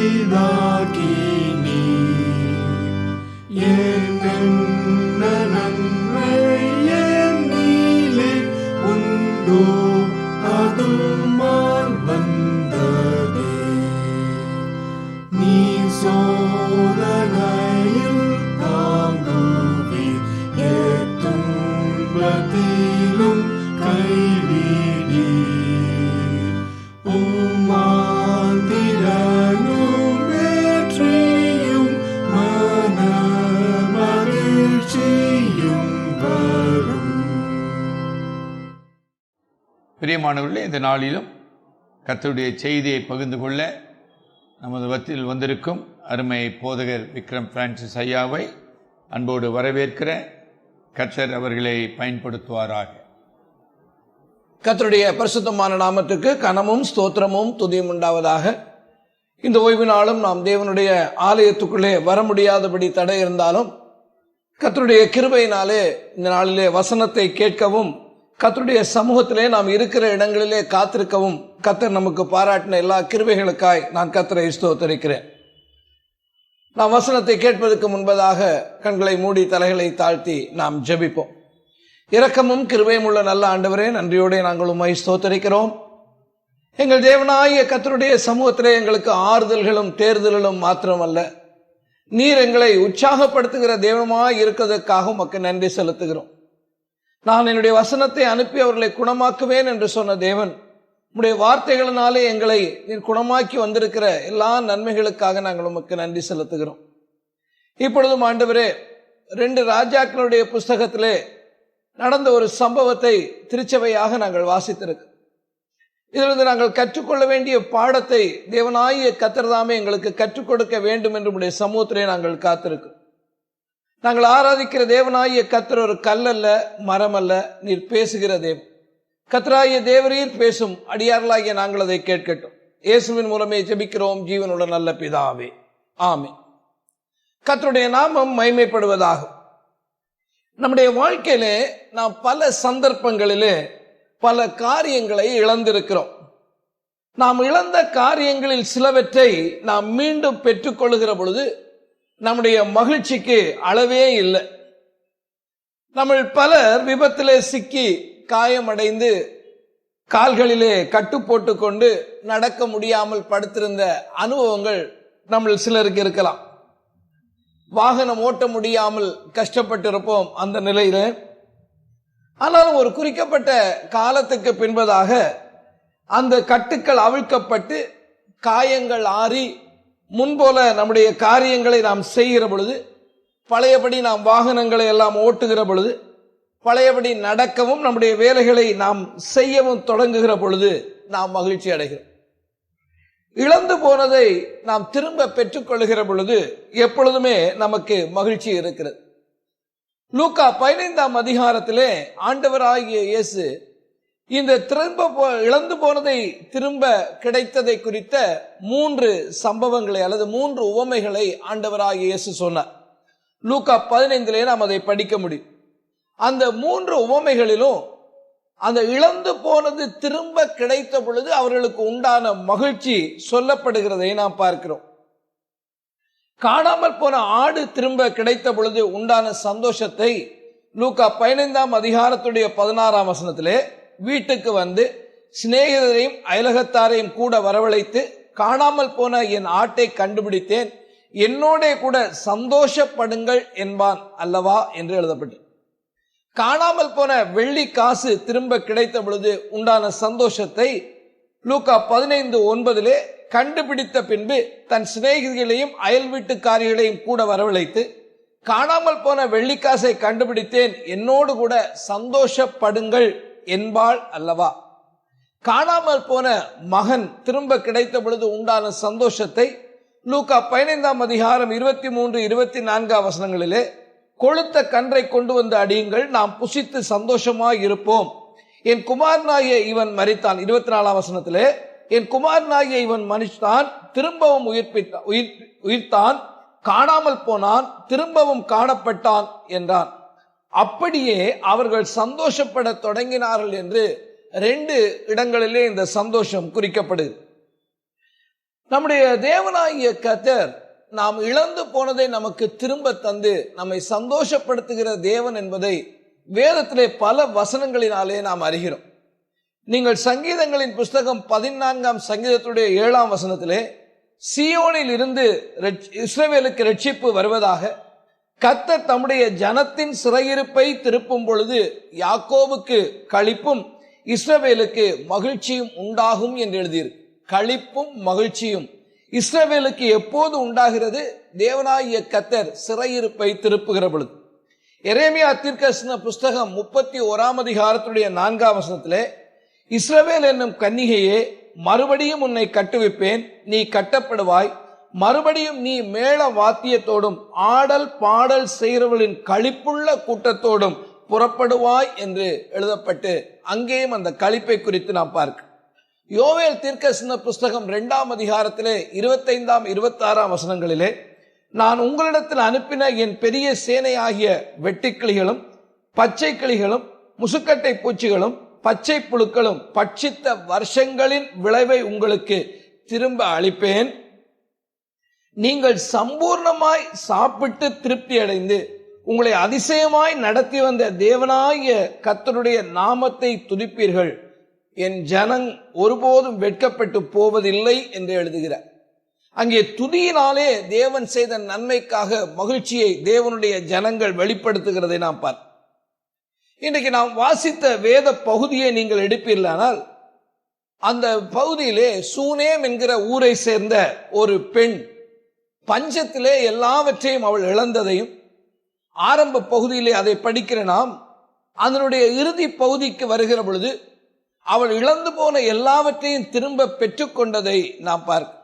என்னென்ன நன்மை என்னிலே உண்டோ அதுமால் வந்ததே. நீ சோதனையில் தாங்குவீர், துன்பத்திலும் கைவிடீர். உம்மாந்திரனும் வெற்றியும் மன மகிழ்ச்சியும் வரும். பிரியமானவர்களே, இந்த நாளிலும் கர்த்தருடைய செய்தியை பகிர்ந்து கொள்ள நமது வத்தில் வந்திருக்கும் அருமை போதகர் விக்ரம் பிரான்சிஸ் ஐயாவை அன்போடு வரவேற்கிற கர்த்தர் அவர்களை பயன்படுத்துவாராக. கர்த்தருடைய பரிசுத்தமான நாமத்துக்கு கனமும் ஸ்தோத்திரமும் துதியும் உண்டாவதாக. இந்த ஓய்வு நாளும் நாம் தேவனுடைய ஆலயத்துக்குள்ளே வர முடியாதபடி தடை இருந்தாலும் கர்த்தருடைய கிருபையினாலே இந்த நாளிலே வசனத்தை கேட்கவும் கர்த்தருடைய சமூகத்திலே நாம் இருக்கிற இடங்களிலே காத்திருக்கவும் கர்த்தர் நமக்கு பாராட்டின எல்லா கிருபைகளுக்காய் நான் கர்த்தரை ஸ்தோத்திரிக்கிறேன். நாம் வசனத்தை கேட்பதற்கு முன்பதாக கண்களை மூடி தலைகளை தாழ்த்தி நாம் ஜெபிப்போம். இரக்கமும் கிருபையும் உள்ள நல்ல ஆண்டவரே, நன்றியோடு நாங்கள் உம்மை ஸ்தோத்திரிக்கிறோம். எங்கள் தேவனாகிய கர்த்தருடைய சமூகத்திலே எங்களுக்கு ஆறுதல்களும் தேர்தல்களும் மாத்திரமல்ல, நீர் எங்களை உற்சாகப்படுத்துகிற தேவனமாய் இருக்கிறதுக்காக உமக்கு நன்றி செலுத்துகிறோம். நான் என்னுடைய வசனத்தை அனுப்பி அவர்களை குணமாக்குவேன் என்று சொன்ன தேவன், உம்முடைய வார்த்தைகளினாலே எங்களை நீர் குணமாக்கி வந்திருக்கிற எல்லா நன்மைகளுக்காக நாங்கள் உமக்கு நன்றி செலுத்துகிறோம். இப்பொழுதும் ஆண்டவரே, 2 ராஜாக்களுடைய புஸ்தகத்திலே நடந்த ஒரு சம்பவத்தை திருச்சபையாக நாங்கள் வாசித்திருக்கிறோம். இதிலிருந்து நாங்கள் கற்றுக்கொள்ள வேண்டிய பாடத்தை தேவனாகிய கர்த்தர் தாமே எங்களுக்கு கற்றுக் கொடுக்க வேண்டும் என்று உடைய சமூகத்திலே நாங்கள் காத்திருக்கிறோம். நாங்கள் ஆராதிக்கிற தேவனாகிய கர்த்தர் ஒரு கல் அல்ல, மரம் அல்ல, நீர் பேசுகிற தேவன். கர்த்தராகிய தேவரீர் பேசும், அடியார்களாகிய நாங்கள் அதை கேட்கட்டும். இயேசுவின் மூலமே ஜெபிக்கிறோம் ஜீவனுள்ள நல்ல பிதாவே, ஆமென். கர்த்தருடைய நாமம் மகிமைப்படுவதாகும். நம்முடைய வாழ்க்கையிலே நாம் பல சந்தர்ப்பங்களிலே பல காரியங்களை இழந்திருக்கிறோம். நாம் இழந்த காரியங்களில் சிலவற்றை நாம் மீண்டும் பெற்றுக்கொள்கிற பொழுது நம்முடைய மகிழ்ச்சிக்கு அளவே இல்லை. நம்ம பலர் விபத்திலே சிக்கி காயமடைந்து கால்களிலே கட்டு போட்டு கொண்டு நடக்க முடியாமல் படுத்திருந்த அனுபவங்கள் நம்ம சிலருக்கு இருக்கலாம். வாகனம் ஓட்ட முடியாமல் கஷ்டப்பட்டிருப்போம் அந்த நிலையில. ஆனாலும் ஒரு குறிக்கப்பட்ட காலத்துக்கு பின்பதாக அந்த கட்டுக்கள் அவிழ்க்கப்பட்டு காயங்கள் ஆறி முன்போல நம்முடைய காரியங்களை நாம் செய்கிற பொழுது, பழையபடி நாம் வாகனங்களை எல்லாம் ஓட்டுகிற பொழுது, பழையபடி நடக்கவும் நம்முடைய வேலைகளை நாம் செய்யவும் தொடங்குகிற பொழுது நாம் மகிழ்ச்சி அடைகிறோம். இழந்து போனதை நாம் திரும்ப பெற்றுக்கொள்கிற பொழுது எப்பொழுதுமே நமக்கு மகிழ்ச்சி இருக்கிறது. லூக்கா 15ஆம் அதிகாரத்திலே ஆண்டவராகிய இயேசு இந்த இழந்து போனதை திரும்ப கிடைத்ததை குறித்த 3 சம்பவங்களை அல்லது 3 உவமைகளை ஆண்டவராகிய இயேசு சொன்னார். லூக்கா 15 நாம் அதை படிக்க முடியும். அந்த 3 உவமைகளிலும் அந்த இழந்து போனது திரும்ப கிடைத்த பொழுது அவர்களுக்கு உண்டான மகிழ்ச்சி சொல்லப்படுகிறதை நாம் பார்க்கிறோம். காணாமல் போன ஆடு திரும்ப கிடைத்த பொழுது உண்டான சந்தோஷத்தை லூக்கா 15ஆம் அதிகாரத்துடைய 16ஆம் வசனத்திலே, வீட்டுக்கு வந்து சிநேகிதரையும் அயலகத்தாரையும் கூட வரவழைத்து, காணாமல் போன என் ஆட்டை கண்டுபிடித்தேன், என்னோட கூட சந்தோஷப்படுங்கள் என்பான் அல்லவா என்று எழுதப்பட்டு, காணாமல் போன வெள்ளி காசு திரும்ப கிடைத்த பொழுது உண்டான சந்தோஷத்தை லூக்கா 15:9 கண்டுபிடித்த பின்பு தன் சிநேகிதிகளையும் அயல் வீட்டுக்காரிகளையும் கூட வரவழைத்து, காணாமல் போன வெள்ளிக்காசை கண்டுபிடித்தேன், என்னோடு கூட சந்தோஷப்படுங்கள் என்பாள் அல்லவா. காணாமல் போன மகன் திரும்ப கிடைத்த பொழுது உண்டான சந்தோஷத்தை லூக்கா 15ஆம் அதிகாரம் 23-24 வசனங்களிலே, கொழுத்த கன்றை கொண்டு வந்து அடியுங்கள், நாம் புசித்து சந்தோஷமாய் இருப்போம், என் குமாரனாகிய இவன் மரித்தான். 24ஆம் வசனத்திலே, என் குமாரனாகிய இவன் மனுஷன் திரும்பவும் உயிர்த்தான், காணாமல் போனான், திரும்பவும் காணப்பட்டான் என்றான். அப்படியே அவர்கள் சந்தோஷப்பட தொடங்கினார்கள் என்று 2 இடங்களிலே இந்த சந்தோஷம் குறிக்கப்படுது. நம்முடைய தேவனாகிய கர்த்தர் நாம் இழந்து போனதை நமக்கு திரும்ப தந்து நம்மை சந்தோஷப்படுத்துகிற தேவன் என்பதை வேதத்திலே பல வசனங்களினாலே நாம் அறிகிறோம். நீங்கள் சங்கீதங்களின் புஸ்தகம் 14ஆம் சங்கீதத்துடைய 7ஆம் வசனத்திலே, சீயோனில் இருந்து இஸ்ரவேலுக்கு ரட்சிப்பு வருவதாக, கர்த்தர் தம்முடைய ஜனத்தின் சிறையிருப்பை திருப்பும் பொழுது யாக்கோபுக்கு களிப்பும் இஸ்ரவேலுக்கு மகிழ்ச்சியும் உண்டாகும் என்று எழுதியிருக்கு. களிப்பும் மகிழ்ச்சியும் இஸ்ரவேலுக்கு எப்போது உண்டாகிறது? தேவனாகிய கர்த்தர் சிறையிருப்பை திருப்புகிற பொழுது. எரேமியா தீர்க்கதரிசன புஸ்தகம் 31ஆம் அதிகாரத்துடைய 4ஆம் வசனத்திலே, இஸ்ரவேல் என்னும் கன்னிகையே, மறுபடியும் உன்னை கட்டுவிப்பேன், நீ கட்டப்படுவாய், மறுபடியும் நீ மேள வாத்தியத்தோடும் ஆடல் பாடல் செய்கிறவர்களின் களிப்புள்ள கூட்டத்தோடும் புறப்படுவாய் என்று எழுதப்பட்டு அங்கேயும் அந்த களிப்பை குறித்து நாம் பார்க்க. யோவேல் தீர்க்கதரிசன புஸ்தகம் 2ஆம் அதிகாரத்திலே 25-26 வசனங்களிலே, நான் உங்களிடத்தில் அனுப்பின என் பெரிய சேனையாகிய வெட்டுக்கிளிகளும் பச்சை கிளிகளும் முசுக்கட்டை பூச்சிகளும் பச்சை புழுக்களும் பட்சித்த வருஷங்களின் விளைவை உங்களுக்கு திரும்ப அளிப்பேன், நீங்கள் சம்பூர்ணமாய் சாப்பிட்டு திருப்தி அடைந்து உங்களை அதிசயமாய் நடத்தி வந்த தேவனாகிய கர்த்தருடைய நாமத்தை துதிப்பீர்கள், என் ஜனங் ஒருபோதும் வெட்கப்பட்டு போவதில்லை என்று எழுதுகிறார். அங்கே துதியினாலே தேவன் செய்த நன்மைக்காக மகிழ்ச்சியை தேவனுடைய ஜனங்கள் வெளிப்படுத்துகிறதை நாம் பார்ப்போம். இன்றைக்கு நாம் வாசித்த வேத பகுதியை நீங்கள் எடுப்பீர்களானால், அந்த பகுதியிலே சூனேம் என்கிற ஊரை சேர்ந்த ஒரு பெண் பஞ்சத்திலே எல்லாவற்றையும் அவள் இழந்ததையும், ஆரம்ப பகுதியிலே அதை படிக்கிற நாம் அதனுடைய இறுதி பகுதிக்கு வருகிற பொழுது அவள் இழந்து போன எல்லாவற்றையும் திரும்ப பெற்றுக்கொண்டதை நாம் பார்க்கிறோம்.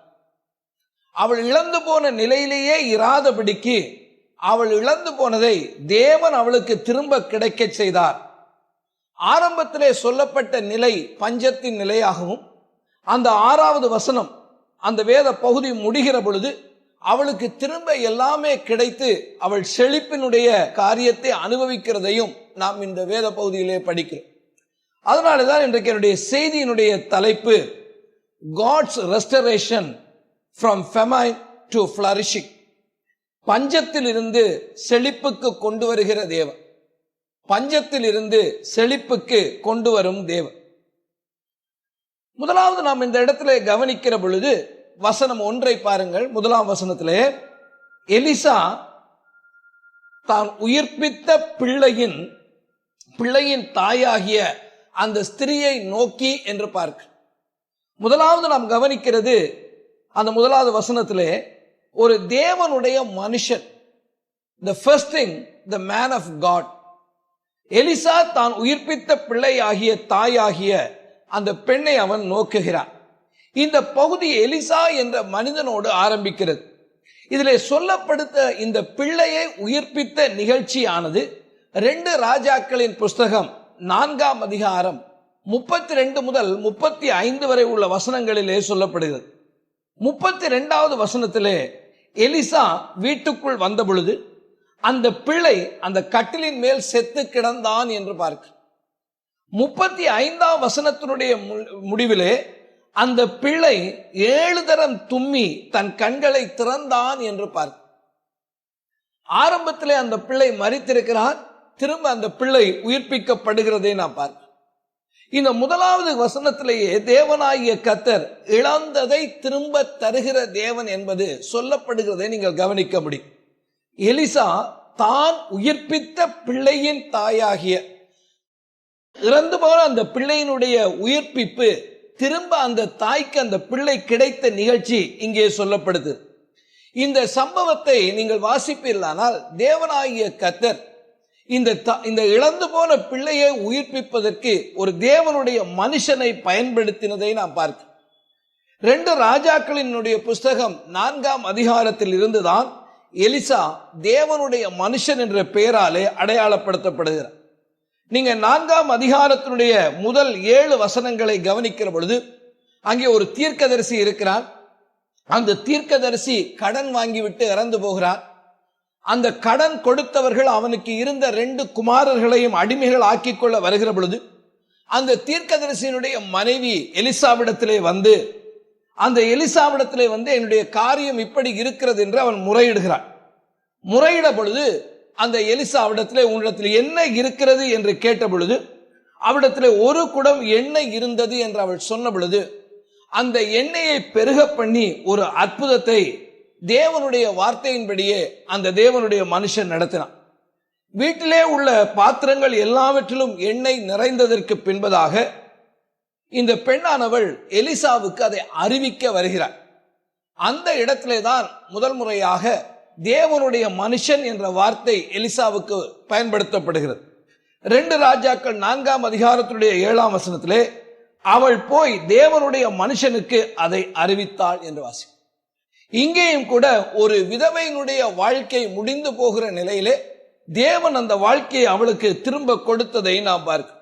அவள் இழந்து போன நிலையிலேயே இராதபடிக்கு அவள் இழந்து போனதை தேவன் அவளுக்கு திரும்ப கிடைக்க செய்தார். ஆரம்பத்திலே சொல்லப்பட்ட நிலை பஞ்சத்தின் நிலையாகவும், அந்த 6வது வசனம் அந்த வேத பகுதி முடிகிற பொழுது அவளுக்கு திரும்ப எல்லாமே கிடைத்து அவள் செழிப்பினுடைய காரியத்தை அனுபவிக்கிறதையும் நாம் இந்த வேத பகுதியிலே படிக்கிறோம். அதனாலதான் இன்றைக்கு என்னுடைய செய்தியினுடைய தலைப்பு God's restoration from famine to flourishing. பஞ்சத்தில் இருந்து செழிப்புக்கு கொண்டு வருகிற தேவன், பஞ்சத்தில் இருந்து செழிப்புக்கு கொண்டு வரும் தேவன். முதலாவது நாம் இந்த இடத்துல கவனிக்கிற பொழுது வசனம் 1 பாருங்கள். 1ஆம் வசனத்திலே எலிசா தான் உயிர்ப்பித்த பிள்ளையின் தாயாகிய அந்த ஸ்திரியை நோக்கி என்று பார்க்க, முதலாவது நாம் கவனிக்கிறது அந்த 1வது வசனத்திலே ஒரு தேவனுடைய மனுஷன், the first thing, the man of God. Elisha தான் உயிர்ப்பித்த பிள்ளையாகிய தாயாகிய அந்த பெண்ணை அவன் நோக்குகிறான். இந்த பகுதி எலிசா என்ற மனிதனோடு ஆரம்பிக்கிறது. இதிலே சொல்லப்படுத்த இந்த பிள்ளையை உயிர்ப்பித்த நிகழ்ச்சியானது 2 ராஜாக்களின் புஸ்தகம் 4ஆம் அதிகாரம் 32 முதல் 35 வரை உள்ள வசனங்களிலே சொல்லப்படுகிறது. 32வது வசனத்திலே எலிசா வீட்டுக்குள் வந்த பொழுது அந்த பிள்ளை அந்த கட்டிலின் மேல் செத்து கிடந்தான் என்று பார்க்க, 35ஆம் வசனத்தினுடைய முடிவிலே அந்த பிள்ளை 7 தரம் தும்மி தன் கண்களை திறந்தான் என்று பார்க்க, ஆரம்பத்திலே அந்த பிள்ளை மரித்திருக்கிறார், திரும்ப அந்த பிள்ளை உயிர்ப்பிக்கப்படுகிறதை நாம் பார்க்க. இந்த 1வது வசனத்திலேயே தேவனாகிய கர்த்தர் இழந்ததை திரும்ப தருகிற தேவன் என்பது சொல்லப்படுகிறதை நீங்கள் கவனிக்க முடியும். எலிசா தான் உயிர்ப்பித்த பிள்ளையின் தாயாகிய இறந்து போன அந்த பிள்ளையினுடைய உயிர்ப்பிப்பு திரும்ப அந்த தாய்க்கு அந்த பிள்ளை கிடைத்த நிகழ்ச்சி இங்கே சொல்லப்படுது. இந்த சம்பவத்தை நீங்கள் வாசிப்பீர்களானால் தேவனாகிய கர்த்தர் இந்த இழந்து போன பிள்ளையை உயிர்ப்பிப்பதற்கு ஒரு தேவனுடைய மனுஷனை பயன்படுத்தினதை நாம் பார்க்கிறோம். 2 ராஜாக்களினுடைய புஸ்தகம் 4ஆம் அதிகாரத்தில் இருந்துதான் எலிசா தேவனுடைய மனுஷன் என்ற பெயராலே அடையாளப்படுத்தப்படுகிறார். நீங்க 4ஆம் அதிகாரத்தினுடைய முதல் 7 வசனங்களை கவனிக்கிற பொழுது அங்கே ஒரு தீர்க்கதரிசி இருக்கிறார். அந்த தீர்க்கதரிசி கடன் வாங்கிவிட்டு இறந்து போகிறார். அந்த கடன் கொடுத்தவர்கள் அவனுக்கு இருந்த 2 குமாரர்களையும் அடிமைகள் ஆக்கிக் கொள்ள வருகிற பொழுது அந்த தீர்க்கதரிசியினுடைய மனைவி எலிசாவிடத்திலே வந்து என்னுடைய காரியம் இப்படி இருக்கிறது என்று அவன் முறையிடுகிறான். முறையிட பொழுது அந்த எலிசாவிடத்திலே உன்னிடத்தில் என்ன இருக்கிறது என்று கேட்ட பொழுது அவிடத்திலே 1 குடம் எண்ணெய் இருந்தது என்று அவள் சொன்ன பொழுது அந்த எண்ணெயை பெருக பண்ணி ஒரு அற்புதத்தை தேவனுடைய வார்த்தையின்படியே அந்த தேவனுடைய மனுஷன் நடத்தினான். வீட்டிலே உள்ள பாத்திரங்கள் எல்லாவற்றிலும் எண்ணெய் நிறைந்ததற்கு பின்பதாக இந்த பெண்ணானவள் எலிசாவுக்கு அதை அறிவிக்க வருகிறார். அந்த இடத்திலே தான் முதல் முறையாக தேவனுடைய மனுஷன் என்ற வார்த்தை எலிசாவுக்கு பயன்படுத்தப்படுகிறது. 2 ராஜாக்கள் 4ஆம் அதிகாரத்துடைய 7ஆம் வசனத்திலே அவள் போய் தேவனுடைய மனுஷனுக்கு அதை அறிவித்தாள் என்று வாசி. இங்கேயும் கூட ஒரு விதவையினுடைய வாழ்க்கை முடிந்து போகிற நிலையிலே தேவன் அந்த வாழ்க்கையை அவளுக்கு திரும்ப கொடுத்ததை நாம் பார்க்கிறோம்.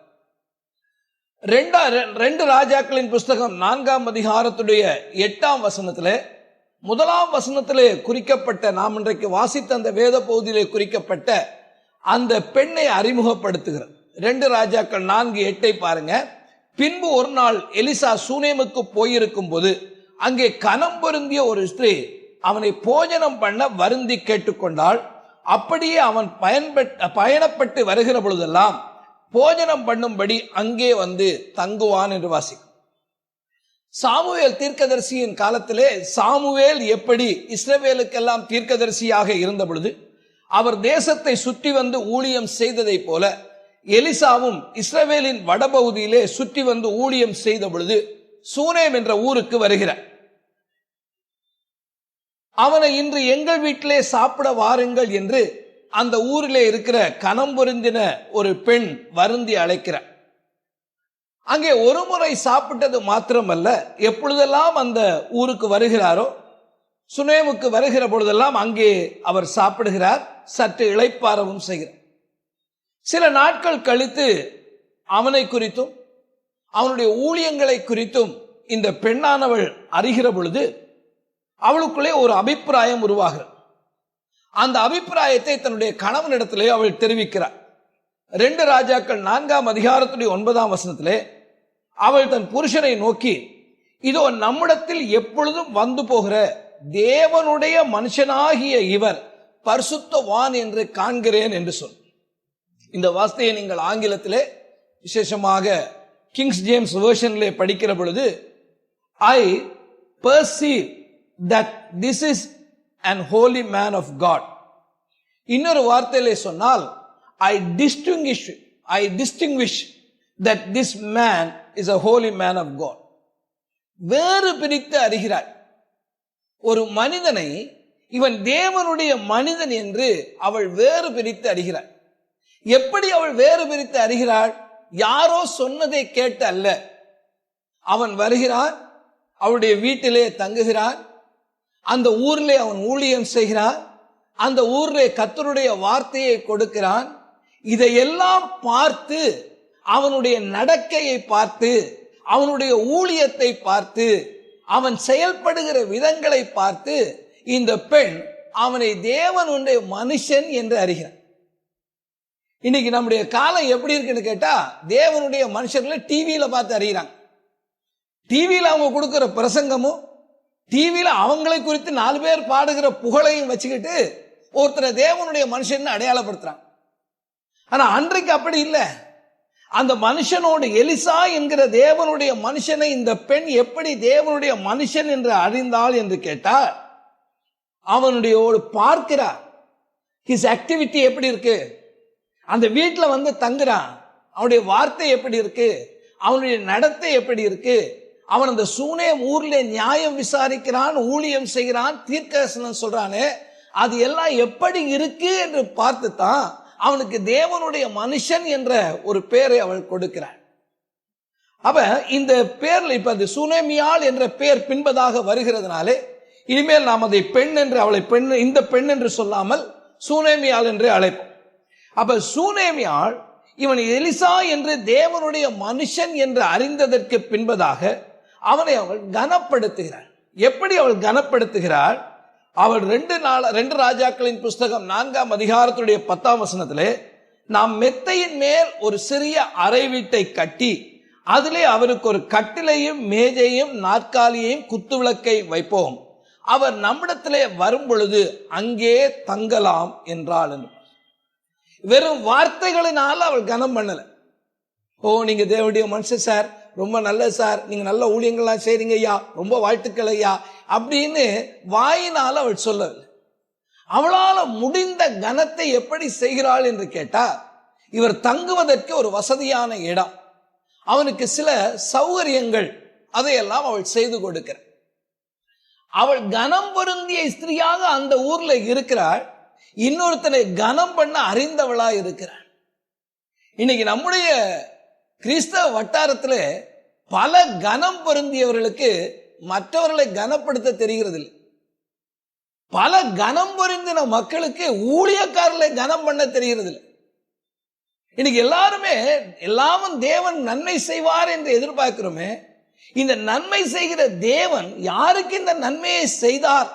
2 ராஜாக்களின் புஸ்தகம் 4ஆம் அதிகாரத்துடைய 8ஆம் வசனத்திலே 1ஆம் வசனத்திலே குறிக்கப்பட்ட, நாம் இன்றைக்கு வாசித்த அந்த வேத பகுதியிலே குறிக்கப்பட்ட அந்த பெண்ணை அறிமுகப்படுத்துகிறார். 2 ராஜாக்கள் 4:8 பாருங்க. பின்பு ஒரு நாள் எலிசா சூனேமுக்கு போயிருக்கும் போது அங்கே கனம் பொருந்திய ஒரு ஸ்திரீ அவனை போஜனம் பண்ண வருந்தி கேட்டுக்கொண்டாள். அப்படியே அவன் பயணப்பட்டு வருகிற பொழுதெல்லாம் போஜனம் பண்ணும்படி அங்கே வந்து தங்குவான் என்று வாசி. சாமுவேல் தீர்க்கதரிசியின் காலத்திலே சாமுவேல் எப்படி இஸ்ரவேலுக்கெல்லாம் தீர்க்கதரிசியாக இருந்த பொழுது அவர் தேசத்தை சுற்றி வந்து ஊழியம் செய்ததை போல எலிசாவும் இஸ்ரவேலின் வடபகுதியிலே சுற்றி வந்து ஊழியம் செய்த பொழுது சூனேம் என்ற ஊருக்கு வருகிறார். அவனை இன்று எங்கள் வீட்டிலே சாப்பிட வாருங்கள் என்று அந்த ஊரிலே இருக்கிற கனம் பொருந்தின ஒரு பெண் வருந்தி அழைக்கிறார். அங்கே ஒரு முறை சாப்பிட்டது மாத்திரமல்ல, எப்பொழுதெல்லாம் அந்த ஊருக்கு வருகிறாரோ, சுனேமுக்கு வருகிற பொழுதெல்லாம் அங்கே அவர் சாப்பிடுகிறார், சற்று இளைப்பாறவும் செய்கிறார். சில நாட்கள் கழித்து அவனை குறித்தும் அவனுடைய ஊழியங்களை குறித்தும் இந்த பெண்ணானவள் அறிகிற பொழுது அவளுக்குள்ளே ஒரு அபிப்பிராயம் உருவாகிறது. அந்த அபிப்பிராயத்தை தன்னுடைய கணவனிடத்திலே அவள் தெரிவிக்கிறார். 2 ராஜாக்கள் 4ஆம் அதிகாரத்துடைய 9ஆம் வசனத்திலே அவள் தன் புருஷனை நோக்கி, இதோ நம்மிடத்தில் எப்பொழுதும் வந்து போகிற தேவனுடைய மனுஷனாகிய இவர் பரிசுத்தவான் என்று காண்கிறேன் என்று சொல். இந்த வார்த்தையை நீங்கள் ஆங்கிலத்திலே விசேஷமாக கிங்ஸ் ஜேம்ஸ் வெர்ஷனிலே படிக்கிற பொழுது, I perceive that this is an holy man of God. இன்னொரு வார்த்தையிலே சொன்னால், I distinguish that this man is a holy man of God. வேறு பிரித்து அறிகிறார். ஒரு மனிதனை இவன் தேவனுடைய மனிதன் என்று அவள் வேறு பிரித்து அறிகிறாள். எப்படி அவள் வேறு பிரித்து அறிகிறாள்? யாரோ சொன்னதை கேட்டு அல்ல. அவன் வருகிறான், அவளுடைய வீட்டிலே தங்குகிறான், அந்த ஊரிலே அவன் ஊழியம் செய்கிறான், அந்த ஊரிலே கர்த்தருடைய வார்த்தையை கொடுக்கிறான். இதையெல்லாம் பார்த்து, அவனுடைய நடக்கையை பார்த்து, அவனுடைய ஊழியத்தை பார்த்து, அவன் செயல்படுகிற விதங்களை பார்த்து இந்த பெண் அவனை தேவனுடைய மனுஷன் என்று அறிகிறான். இன்னைக்கு நம்முடைய காலம் எப்படி இருக்குன்னு கேட்டா, தேவனுடைய மனுஷர்களை டிவியில பார்த்து அறிகிறாங்க. டிவியில அவங்க கொடுக்கிற பிரசங்கமும், டிவியில அவங்களை குறித்து 4 பேர் பாடுகிற புகழையும் வச்சுக்கிட்டு ஒருத்தரை தேவனுடைய மனுஷன் அடையாளப்படுத்துறாங்க. ஆனா அன்றைக்கு அப்படி இல்லை. அந்த மனுஷனோடு, எலிசா என்கிற தேவனுடைய மனுஷனை இந்த பெண் எப்படி தேவனுடைய மனுஷன் என்று அறிந்தாள் என்று கேட்டால், அவனுடைய பார்க்கிறார். ஹிஸ் ஆக்டிவிட்டி எப்படி இருக்கு, அந்த வீட்டில் வந்து தங்குறான், அவனுடைய வார்த்தை எப்படி இருக்கு, அவனுடைய நடத்தை எப்படி இருக்கு, அவன் அந்த சூனேம் ஊர்ல நியாயம் விசாரிக்கிறான், ஊழியம் செய்கிறான், தீர்க்கதரிசனம் சொல்றானே, அது எல்லாம் எப்படி இருக்கு என்று பார்த்து தான் அவனுக்கு தேவனுடைய மனுஷன் என்ற ஒரு பெயரை அவள் கொடுக்கிறாள். அப்ப இந்த பேர்ல இப்ப அந்த சூனேமியாள் என்ற பெயர் பின்பதாக வருகிறதுனாலே இனிமேல் நாம் அதை பெண் என்று, அவளை பெண், இந்த பெண் என்று சொல்லாமல் சூனேமியாள் என்று அழைப்போம். அப்ப சூனேமியாள் இவன் எலிசா என்று தேவனுடைய மனுஷன் என்று அறிந்ததற்கு பின்பதாக அவனை அவள் கனப்படுத்துகிறாள். எப்படி அவள் கனப்படுத்துகிறாள்? அவள் 2 ராஜாக்களின் புஸ்தகம் 4ஆம் அதிகாரத்துடைய 10ஆம் வசனத்திலே, நாம் மெத்தையின் மேல் ஒரு சிறிய அறை வீட்டை கட்டி அதிலே அவருக்கு ஒரு கட்டிலையும் மேஜையும் நாற்காலியையும் குத்துவிளக்கை வைப்போம், அவர் நம்மிடத்திலே வரும் பொழுது அங்கே தங்கலாம் என்றாள். வெறும் வார்த்தைகளினால் அவள் கனம் பண்ணல. ஓ, நீங்க தேவனுடைய மனுஷன் சார், ரொம்ப நல்ல சார், நீங்க நல்ல ஊழியங்கள்லாம் செய்றீங்க ஐயா, ரொம்ப வாழ்த்துக்கள் ஐயா அப்படின்னு வாயினால் அவள் சொல்லவில்லை. அவளால முடிந்த கனத்தை எப்படி செய்கிறாள் என்று கேட்டா, இவர் தங்குவதற்கு ஒரு வசதியான இடம், அவனுக்கு சில சௌகரியங்கள், அதையெல்லாம் அவள் செய்து கொடுக்கிறாள். அவள் கனம் பொருந்திய ஸ்திரியாக அந்த ஊர்ல இருக்கிறாள், இன்னொருத்தனை கனம் பண்ண அறிந்தவளா இருக்கிறாள். இன்னைக்கு நம்முடைய கிறிஸ்தவ வட்டாரத்தில் பல கனம் பொருந்தியவர்களுக்கு மற்றவர்களை கனப்படுத்த தெரிகிறது இல்லை. பல கனம் பொருந்தின மக்களுக்கு ஊழியக்காரர்களை கனம் பண்ண தெரிகிறது இல்லை. இன்னைக்கு எல்லாருமே எல்லாமும் தேவன் நன்மை செய்வார் என்று எதிர்பார்க்கிறோமே, இந்த நன்மை செய்கிற தேவன் யாருக்கு இந்த நன்மையை செய்தார்,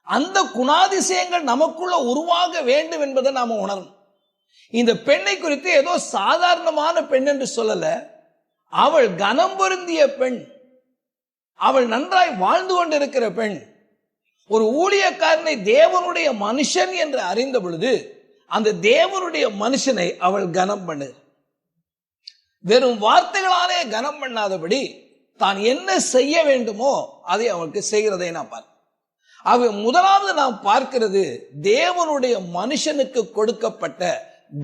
அந்த குணாதிசயங்கள் நமக்குள்ள உருவாக வேண்டும் என்பதை நாம உணரணும். இந்த பெண்ணை குறித்து ஏதோ சாதாரணமான பெண் என்று சொல்லல, அவள் கனம் பொருந்திய பெண், அவள் நன்றாய் வாழ்ந்து கொண்டிருக்கிற பெண். ஒரு ஊழியக்காரனை தேவனுடைய மனுஷன் என்று அறிந்த பொழுது அந்த தேவனுடைய மனுஷனை அவள் கனம் பண்ணு. வெறும் வார்த்தைகளாலே கனம் பண்ணாதபடி தான் என்ன செய்ய வேண்டுமோ அதை அவளுக்கு செய்கிறதை நான் பார்க்கிறேன். அவ முதலாவது நாம் பார்க்கிறது தேவனுடைய மனுஷனுக்கு கொடுக்கப்பட்ட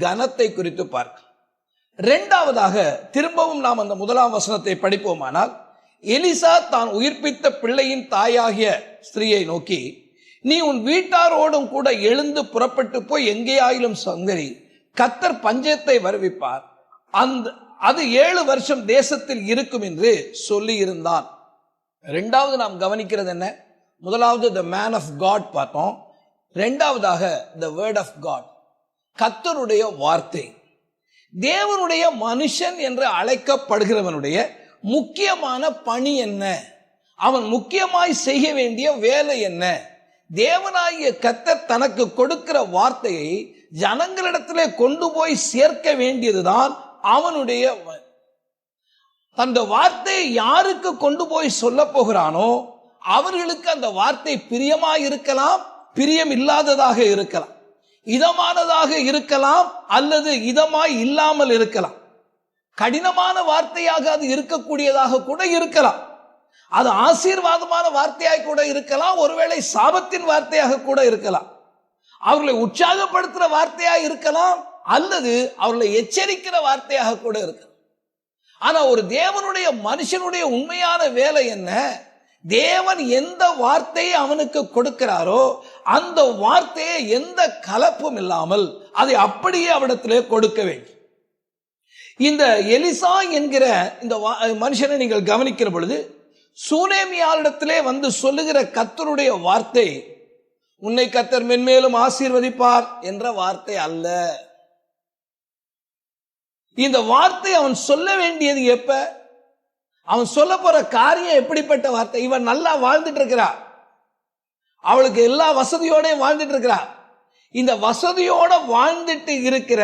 கனத்தை குறித்து பார்க்க. 2வதாக திரும்பவும் நாம் அந்த 1ஆம் வசனத்தை படிப்போமானால், எலிசா தான் உயிர்ப்பித்த பிள்ளையின் தாயாகிய ஸ்திரீயை நோக்கி, நீ உன் வீட்டாரோடும் கூட எழுந்து புறப்பட்டு போய் எங்கேயாயிலும் சங்கரி, கர்த்தர் பஞ்சத்தை வருவிப்பார், அது 7 வருஷம் தேசத்தில் இருக்கும் என்று சொல்லி இருந்தான். இரண்டாவது நாம் கவனிக்கிறது என்ன? முதலாவது the man of God பார்த்தோம். இரண்டாவதாக the word of God, கர்த்தருடைய வார்த்தை. தேவனுடைய மனுஷன் என்று அழைக்கப்படுகிறவனுடைய முக்கியமான பணி என்ன? அவன் முக்கியமாய் செய்ய வேண்டிய வேலை என்ன? தேவனாகிய கர்த்தர் தனக்கு கொடுக்கிற வார்த்தையை ஜனங்களிடத்திலே கொண்டு போய் சேர்க்க வேண்டியதுதான் அவனுடைய. அந்த வார்த்தையை யாருக்கு கொண்டு போய் சொல்ல போகிறானோ அவர்களுக்கு அந்த வார்த்தை பிரியமாய் இருக்கலாம், பிரியம் இல்லாததாக இருக்கலாம், இதமானதாக இருக்கலாம், அல்லது இதமாய் இல்லாமல் இருக்கலாம். கடினமான வார்த்தையாக அது இருக்கக்கூடியதாக கூட இருக்கலாம். அது ஆசீர்வாதமான வார்த்தையாக கூட இருக்கலாம், ஒருவேளை சாபத்தின் வார்த்தையாக கூட இருக்கலாம். அவர்களை உற்சாகப்படுத்துற வார்த்தையாக இருக்கலாம், அல்லது அவர்களை எச்சரிக்கிற வார்த்தையாக கூட இருக்கலாம். ஆனா ஒரு தேவனுடைய மனுஷனுடைய உண்மையான வேலை என்ன? தேவன் எந்த வார்த்தையை அவனுக்கு கொடுக்கிறாரோ அந்த வார்த்தையை எந்த கலப்பும் இல்லாமல் அதை அப்படியே அவனிடத்திலே கொடுக்க வேண்டும். இந்த எலிசா என்கிற இந்த மனுஷனை நீங்கள் கவனிக்கிற பொழுது சூனேமியாளிடத்திலே வந்து சொல்லுகிற கர்த்தருடைய வார்த்தை உன்னை கர்த்தர் மென்மேலும் ஆசீர்வதிப்பார் என்ற வார்த்தை அல்ல. இந்த வார்த்தை அவன் சொல்ல வேண்டியது எப்ப? அவன் சொல்ல போற காரியம் எப்படிப்பட்ட வார்த்தை? இவன் நல்லா வாழ்ந்துட்டு இருக்கிறா, அவளுக்கு எல்லா வசதியோட வாழ்ந்துட்டு இருக்கிறா. இந்த வசதியோட வாழ்ந்துட்டு இருக்கிற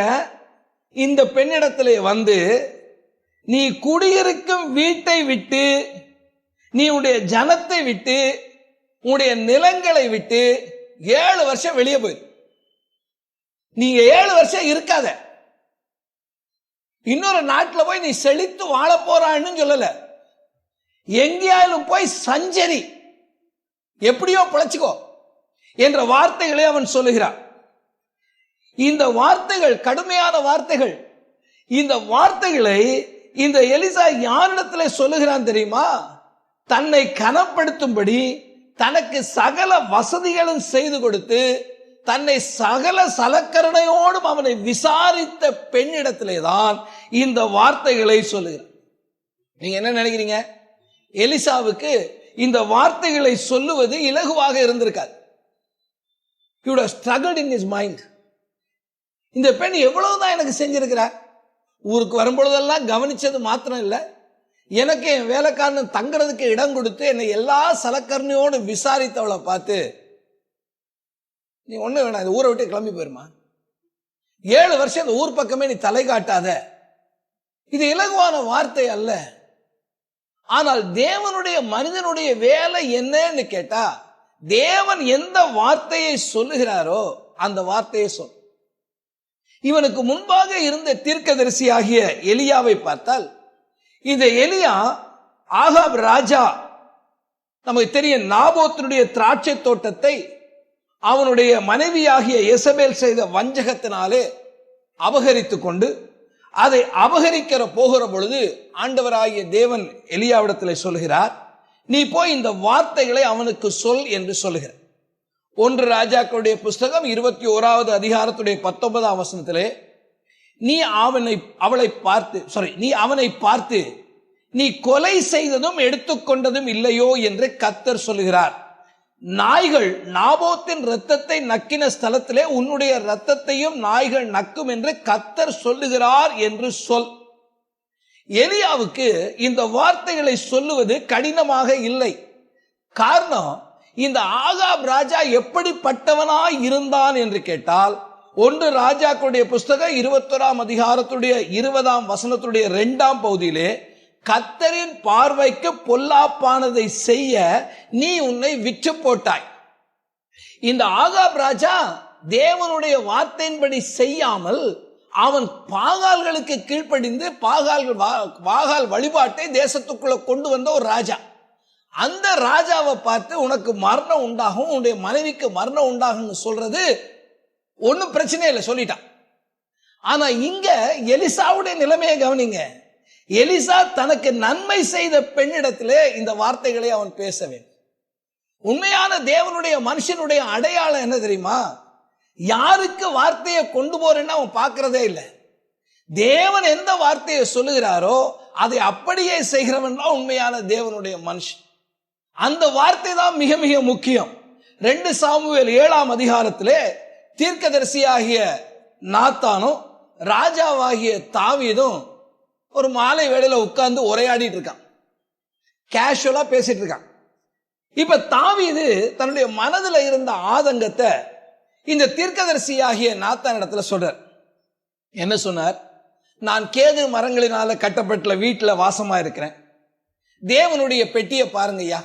இந்த பெண்ணிடத்திலே வந்து நீ குடியிருக்கும் வீட்டை விட்டு, நீ உடைய ஜனத்தை விட்டு, உடைய நிலங்களை விட்டு 7 வருஷம் வெளியே போயிரு. நீங்க 7 வருஷம் இருக்காத, இன்னொரு நாட்டில் போய் நீ செழித்து வாழ போறான்னு சொல்லல. எங்கேயாலும் போய் சஞ்சரி, எப்படியோ பிழைச்சுக்கோ என்ற வார்த்தைகளை அவன் சொல்லுகிறான். இந்த வார்த்தைகள் கடுமையான வார்த்தைகள். இந்த வார்த்தைகளை இந்த எலிசா யாரிடத்தில் சொல்லுகிறான் தெரியுமா? தன்னை கனப்படுத்தும்படி தனக்கு சகல வசதிகளும் செய்து கொடுத்து தன்னை சகல சலக்கரணையோடும் அவனை விசாரித்த பெண்ணிடத்திலே தான் இந்த வார்த்தைகளை சொல்லுகிறார். நீங்க என்ன நினைக்கிறீங்க? எலிசாவுக்கு இந்த வார்த்தைகளை சொல்லுவது இலகுவாக இருந்திருக்காது. He would have struggled in his mind. இந்த பெண் எவ்வளவுதான் எனக்கு செஞ்சிருக்கிறார், ஊருக்கு வரும்பொழுதெல்லாம் கவனிச்சது மாத்திரம் இல்லை, எனக்கு என் வேலைக்காரன் தங்குறதுக்கு இடம் கொடுத்து என்னை எல்லா சலக்கரணையோடு விசாரித்தவளை பார்த்து நீ ஒண்ணு வேணாம், இந்த ஊரை விட்டு கிளம்பி போயிருமா, 7 வருஷம் இந்த ஊர் பக்கமே நீ தலை காட்டாத. இது இலகுவான வார்த்தை அல்ல. ஆனால் தேவனுடைய மனிதனுடைய வேலை என்னன்னு கேட்டா, தேவன் எந்த வார்த்தையை சொல்லுகிறாரோ அந்த வார்த்தையை சொல். இவனுக்கு முன்பாக இருந்த தீர்க்கதரிசி ஆகிய எலியாவை பார்த்தால், இந்த எலியா ஆகாப் ராஜா, நமக்கு தெரியும், நாபோத்தினுடைய திராட்சை தோட்டத்தை அவனுடைய மனைவியாகிய எசபேல் செய்த வஞ்சகத்தினாலே அபகரித்துக் கொண்டு அதை அபகரிக்கிற போகிற பொழுது ஆண்டவராகிய தேவன் எலியாவிடத்தில் சொல்கிறார், நீ போய் இந்த வார்த்தைகளை அவனுக்கு சொல் என்று சொல்லுகிறார். 1 ராஜாக்களுடைய புஸ்தகம் 21வது அதிகாரத்துடைய 19ஆம் வசனத்திலே நீ அவனை பார்த்து நீ கொலை செய்ததும் எடுத்துக்கொண்டதும் இல்லையோ என்று கர்த்தர் சொல்லுகிறார். நாய்கள் நாபோத்தின் இரத்தத்தை நக்கின ஸ்தலத்திலே உன்னுடைய இரத்தத்தையும் நாய்கள் நக்கும் என்று கர்த்தர் சொல்லுகிறார் என்று சொல். எலியாவுக்கு இந்த வார்த்தைகளை சொல்லுவது கடினமாக இல்லை. காரணம், இந்த ஆகாப் ராஜா எப்படிப்பட்டவனாய் இருந்தான் என்று கேட்டால், 1 ராஜாக்களுடைய புஸ்தகம் 21ஆம் அதிகாரத்துடைய 20ஆம் வசனத்துடைய 2ஆம் பகுதியிலே கர்த்தரின் பார்வைக்கு பொல்லாப்பானதை செய்ய நீ உன்னை விற்று போட்டாய். இந்த ஆகாப் ராஜா தேவனுடைய வார்த்தையின்படி செய்யாமல் அவன் பாகால்களுக்கு கீழ்ப்படிந்து பாகால் வழிபாட்டை தேசத்துக்குள்ள கொண்டு வந்த ஒரு ராஜா. அந்த ராஜாவை பார்த்து உனக்கு மரணம் உண்டாகும், உன்னுடைய மனைவிக்கு மரணம் உண்டாகும் சொல்றது ஒன்னும் பிரச்சனை இல்லை, சொல்லிட்டான். ஆனா இங்க எலிசாவுடைய நிலைமையை கவனிங்க. எலிசா தனக்கு நன்மை செய்த பெண்ணிடத்திலே இந்த வார்த்தைகளை அவன் பேச வேண்டும். உண்மையான தேவனுடைய மனுஷனுடைய அடையாளம் என்ன தெரியுமா? யாருக்கு வார்த்தையை கொண்டு போறேன்னு அவன் பார்க்கிறதே இல்லை. தேவன் எந்த வார்த்தையை சொல்லுகிறாரோ அதை அப்படியே செய்கிறவன் தான் உண்மையான தேவனுடைய மனுஷன். அந்த வார்த்தை தான் மிக மிக முக்கியம். 2 சாமுவேல் 7ஆம் அதிகாரத்திலே தீர்க்கதரிசியாகிய நாத்தானும் ராஜாவாகிய தாவீதும் ஒரு மாலை வேளையில உட்கார்ந்து உரையாடிட்டு இருக்கான், கேஷுவலா பேசிட்டு இருக்கான். இப்ப தாவீது தன்னுடைய மனதில் இருந்த ஆதங்கத்தை இந்த தீர்க்கதரிசியாகிய நாத்தான் இடத்துல சொல்றார். என்ன சொன்னார்? நான் கேது மரங்களினால கட்டப்பட்ட வீட்டுல வாசமா இருக்கிறேன். தேவனுடைய பெட்டியை பாருங்கய்யா,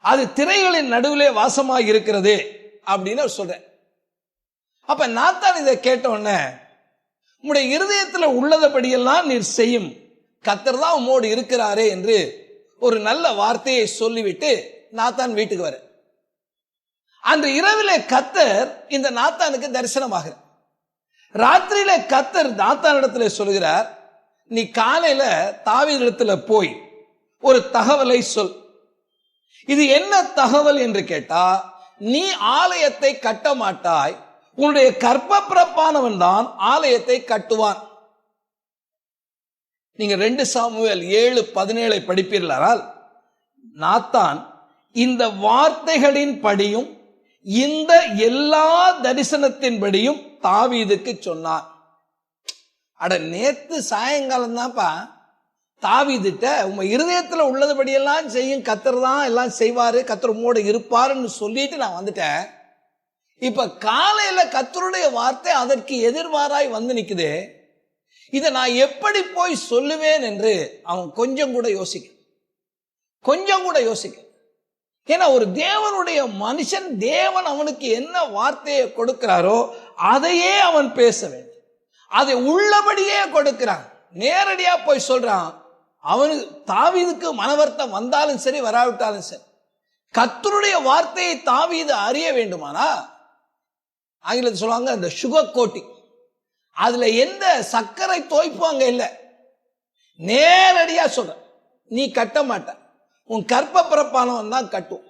அது திரைகளின் நடுவிலே வாசமா இருக்கிறது அப்படின்னு சொல்றேன். அப்ப நாத்தான் இதை கேட்ட உடனே, உம்முடைய இருதயத்தில் உள்ளதபடியெல்லாம் நீர் செய்யும், கர்த்தர் தான் உம்மோடு இருக்கிறாரே என்று ஒரு நல்ல வார்த்தையை சொல்லிவிட்டு நாத்தான் வீட்டுக்கு வர. அந்த இரவிலே கர்த்தர் இந்த நாத்தானுக்கு தரிசனமாகிறார். ராத்திரியில கர்த்தர் நாத்தானிடத்துல சொல்கிறார், நீ காலையில தாவீதிடத்துல போய் ஒரு தகவலை சொல். இது என்ன தகவல் என்று கேட்டா, நீ ஆலயத்தை கட்ட மாட்டாய், உன்னுடைய கர்ப்பப்பிறப்பானவன் தான் ஆலயத்தை கட்டுவான். நீங்க 2 சாமுவேல் 7:17 படிப்பீர்களானால், நாத்தான் இந்த வார்த்தைகளின் படியும் இந்த எல்லா தரிசனத்தின்படியும் தாவீதுக்கு சொன்னார். அட, நேத்து சாயங்காலம் தான்ப்பா தாவீதுட்ட உங்க இருதயத்துல உள்ளதுபடியெல்லாம் செய்யும், கர்த்தர் தான் எல்லாம் செய்வாரு, கர்த்தர் உம்மோடு இருப்பாருன்னு சொல்லிட்டு நான் வந்துட்டேன். இப்ப காலையில கர்த்தருடைய வார்த்தை அதற்கு எதிர்மாறாய் வந்து நிக்குது. இதை நான் எப்படி போய் சொல்லுவேன் என்று அவன் கொஞ்சம் கூட யோசிக்க. ஏன்னா ஒரு தேவனுடைய மனுஷன், தேவன் அவனுக்கு என்ன வார்த்தையை கொடுக்கிறாரோ அதையே அவன் பேச வேண்டும். அதை உள்ளபடியே கொடுக்கிறான், நேரடியா போய் சொல்றான். அவனுக்கு தாவீதுக்கு மனவர்த்தம் வந்தாலும் சரி வராவிட்டாலும் சரி, கர்த்தருடைய வார்த்தையை தாவீது அறிய வேண்டுமானா, ஆங்கிலத்தில் சொல்லுவாங்க அந்த சுகர் கோட்டிங், அதுல எந்த சர்க்கரை தோய்ப்பாங்க இல்ல, நேரடியா சொல்ற, நீ கட்ட மாட்ட, உன் கற்ப பிறப்பானவன் தான் கட்டும்.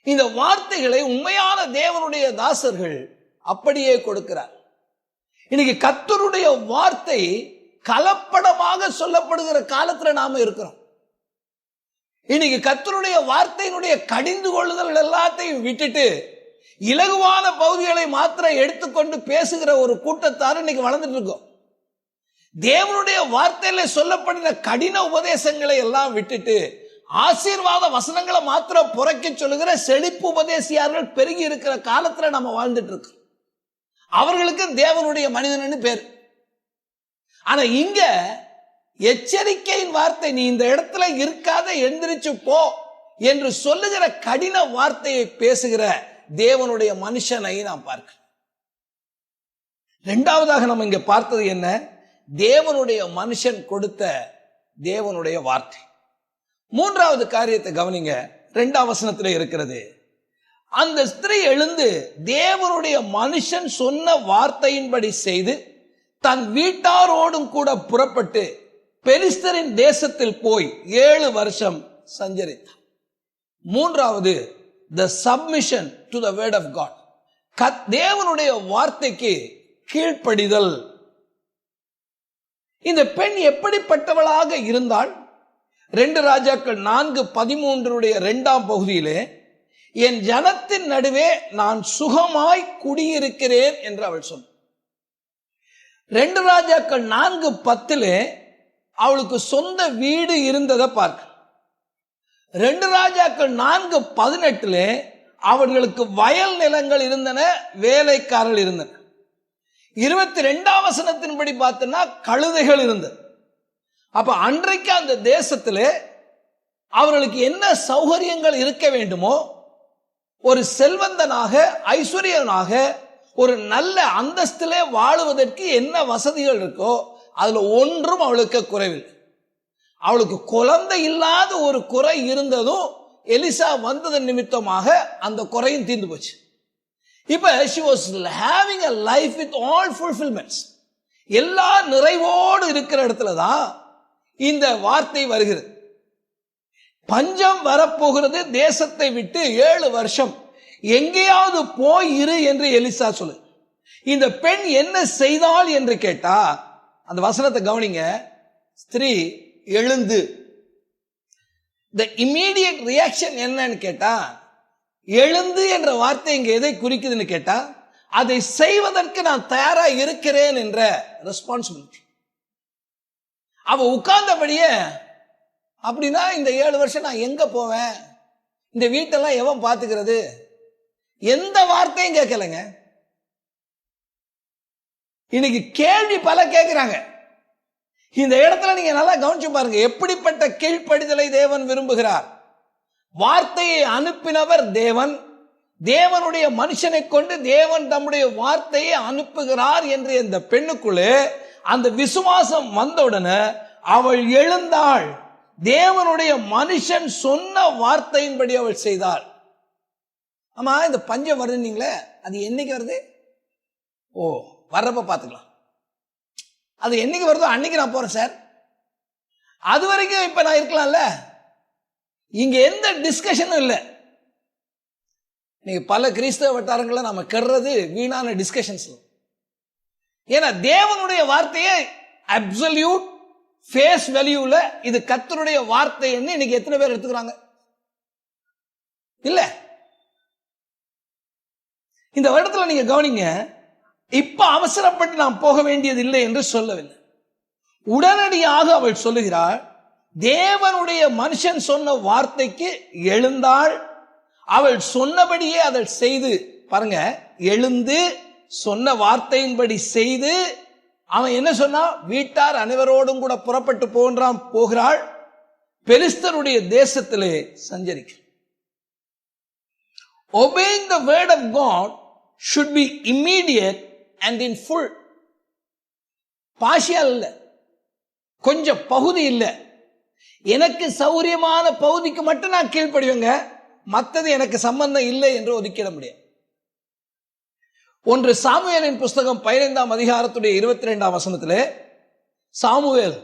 இந்த வார்த்தைகளை உண்மையான தேவனுடைய தாசர்கள் அப்படியே கொடுக்கிறார். இன்னைக்கு கர்த்தருடைய வார்த்தை கலப்படமாக சொல்லப்படுகிற காலத்துல நாம இருக்கிறோம். இன்னைக்கு கர்த்தருடைய வார்த்தையினுடைய கடிந்து கொள்ளுதல் எல்லாத்தையும் விட்டுட்டு இலகுவான பகுதிகளை மாத்திரம் எடுத்துக்கொண்டு பேசுகிற ஒரு கூட்டத்தார் இன்னைக்கு வளர்ந்துட்டு இருக்கோம். தேவனுடைய வார்த்தையில சொல்லப்படுகிற கடின உபதேசங்களை எல்லாம் விட்டுட்டு ஆசீர்வாத வசனங்களை மாத்திரம் புறக்கி சொல்லுகிற செழிப்பு உபதேசியார்கள் பெருகி இருக்கிற காலத்துல நம்ம வாழ்ந்துட்டு இருக்கோம். அவர்களுக்கு தேவனுடைய மனிதன் பேர். ஆனா இங்க எச்சரிக்கையின் வார்த்தை, நீ இந்த இடத்துல இருக்காத, எந்திரிச்சு போ என்று சொல்லுகிற கடின வார்த்தையை பேசுகிற தேவனுடைய மனுஷனை நாம் பார்க்க. இரண்டாவதாக நம்ம இங்க பார்த்தது என்ன? தேவனுடைய மனுஷன் கொடுத்த தேவனுடைய வார்த்தை. மூன்றாவது காரியத்தை கவனிங்க, 2ஆம் வசனத்தில் இருக்கிறது. அந்த ஸ்திரீ எழுந்து தேவனுடைய மனுஷன் சொன்ன வார்த்தையின்படி செய்து தன் வீட்டாரோடும் கூட புறப்பட்டு பெலிஸ்தரின் தேசத்தில் போய் 7 வருஷம் சஞ்சரித்தார். மூன்றாவது, the submission to the word of God. தேவனுடைய வார்த்தைக்கு கீழ்ப்படிதல். இந்த பெண் எப்படிப்பட்டவளாக இருந்தால்? 2 ராஜாக்கள் 4:13 2ஆம் பகுதியிலே, என் ஜனத்தின் நடுவே நான் சுகமாய் குடியிருக்கிறேன் என்று அவள் சொன்னார். 2 ராஜாக்கள் 4:10 அவளுக்கு சொந்த வீடு இருந்ததை பார்க்க. 2 ராஜாக்கள் 4:18 அவர்களுக்கு வயல் நிலங்கள் இருந்தன, வேலைக்காரர்கள் இருந்தன. 22ஆம் வசனத்தின்படி பார்த்தோம்னா கழுதைகள் இருந்தது. அப்ப அன்றைக்கு அந்த தேசத்திலே அவர்களுக்கு என்ன சௌகரியங்கள் இருக்க வேண்டுமோ, ஒரு செல்வந்தனாக ஐஸ்வர்யனாக ஒரு நல்ல அந்தஸ்திலே வாழுவதற்கு என்ன வசதிகள் இருக்கோ அதுல ஒன்றும் அவளுக்கு குறைவில்லை. அவளுக்கு குழந்தை இல்லாத ஒரு குறை இருந்ததும் எலிசா வந்ததன் நிமித்தமாக அந்த குறையும் தீர்ந்து போச்சு. இப்ப she was having a life with all fulfillments. எல்லா நிறைவோடு இருக்கிற இடத்துல தான் இந்த வார்த்தை வருகிறது. பஞ்சம் வரப்போகிறது, தேசத்தை விட்டு 7 வருஷம் எங்கேயாவது போய் இரு என்று எலிசா சொல்லு. இந்த பெண் என்ன செய்தாள் என்று கேட்டா, அந்த வசனத்தை கவனிங்க. ஸ்திரீ எழுந்து. the immediate reaction என்னன்னு கேட்டா, எழுந்து என்ற வார்த்தை இங்க எதை குறிக்குதுன்னு கேட்டா, அதை செய்வதற்கு நான் தயாரா இருக்கிறேன் என்ற ரெஸ்பான்சிபிலிட்டி. அவ உட்கார்ந்தபடியே, அப்படின்னா இந்த 7 வருஷம் நான் எங்க போவேன், இந்த வீட்டெல்லாம் எவன் பாத்துக்கிறது, எந்த வார்த்தையும் கேட்கலங்க. இன்னைக்கு கேள்வி பல கேட்கிறாங்க. இந்த இடத்துல நீங்க நல்லா கவனிச்சு பாருங்க, எப்படிப்பட்ட கீழ்ப்படிதலை தேவன் விரும்புகிறார். வார்த்தையை அனுப்பினவர் தேவன், தேவனுடைய மனுஷனை கொண்டு தேவன் தம்முடைய வார்த்தையை அனுப்புகிறார் என்று இந்த பெண்ணுக்குள்ளே அந்த விசுவாசம் வந்தவுடனே அவள் எழுந்தாள். தேவனுடைய மனுஷன் சொன்ன வார்த்தையின்படி அவள் செய்தாள். ஆமா, இந்த பஞ்சம் வருதுன்னீங்களே, அது என்னைக்கு வருது? ஓ, வர்றப்ப பாத்துக்கலாம். அது என்னைக்கு வருதோ அன்னைக்கு நான் போறேன் சார். அது வரைக்கும் இப்ப நான் இருக்கலாம்ல. இங்க எந்த டிஸ்கஷனும் இல்லை. நீங்க பல கிறிஸ்தவ வட்டாரங்களை நாம கெடுறது வீணான டிஸ்கஷன்ஸ். ஏன்னா தேவனுடைய வார்த்தையை அப்சல்யூட் ஃபேஸ் வேல்யூல இது கர்த்தருடைய வார்த்தைன்னு இன்னைக்கு எத்தனை பேர் எடுத்துக்கிறாங்க? இல்ல. இந்த இடத்துல நீங்க கவனிங்க, இப்ப அவசரப்பட்டு நாம் போக வேண்டியது இல்லை என்று சொல்லவில்லை. உடனடியாக அவள் சொல்லுகிறாள், தேவனுடைய மனுஷன் சொன்ன வார்த்தைக்கு எழுந்தாள். அவள் சொன்னபடியே அதை செய்து பாருங்க, எழுந்து சொன்ன வார்த்தையின்படி செய்து, அவன் என்ன சொன்னா, வீட்டார் அனைவரோடும் கூட புறப்பட்டு போகிறாள். பெலிஸ்தருடைய தேசத்திலே சஞ்சரிக்க. Obeying the word of God should be immediate and in full. Partial இல்ல, கொஞ்சம் பகுதி இல்ல. எனக்கு சௌரியமான பகுதிக்கு மட்டும் நான் கீழ்ப்படிவேங்க, மற்றது எனக்கு சம்பந்தம் இல்லை என்று ஒதுக்கிட முடியாது. 1 சாமுவேலின் புஸ்தகம் 15ஆம் அதிகாரத்துடைய 22ஆம் வசனத்திலே சாமுவேல்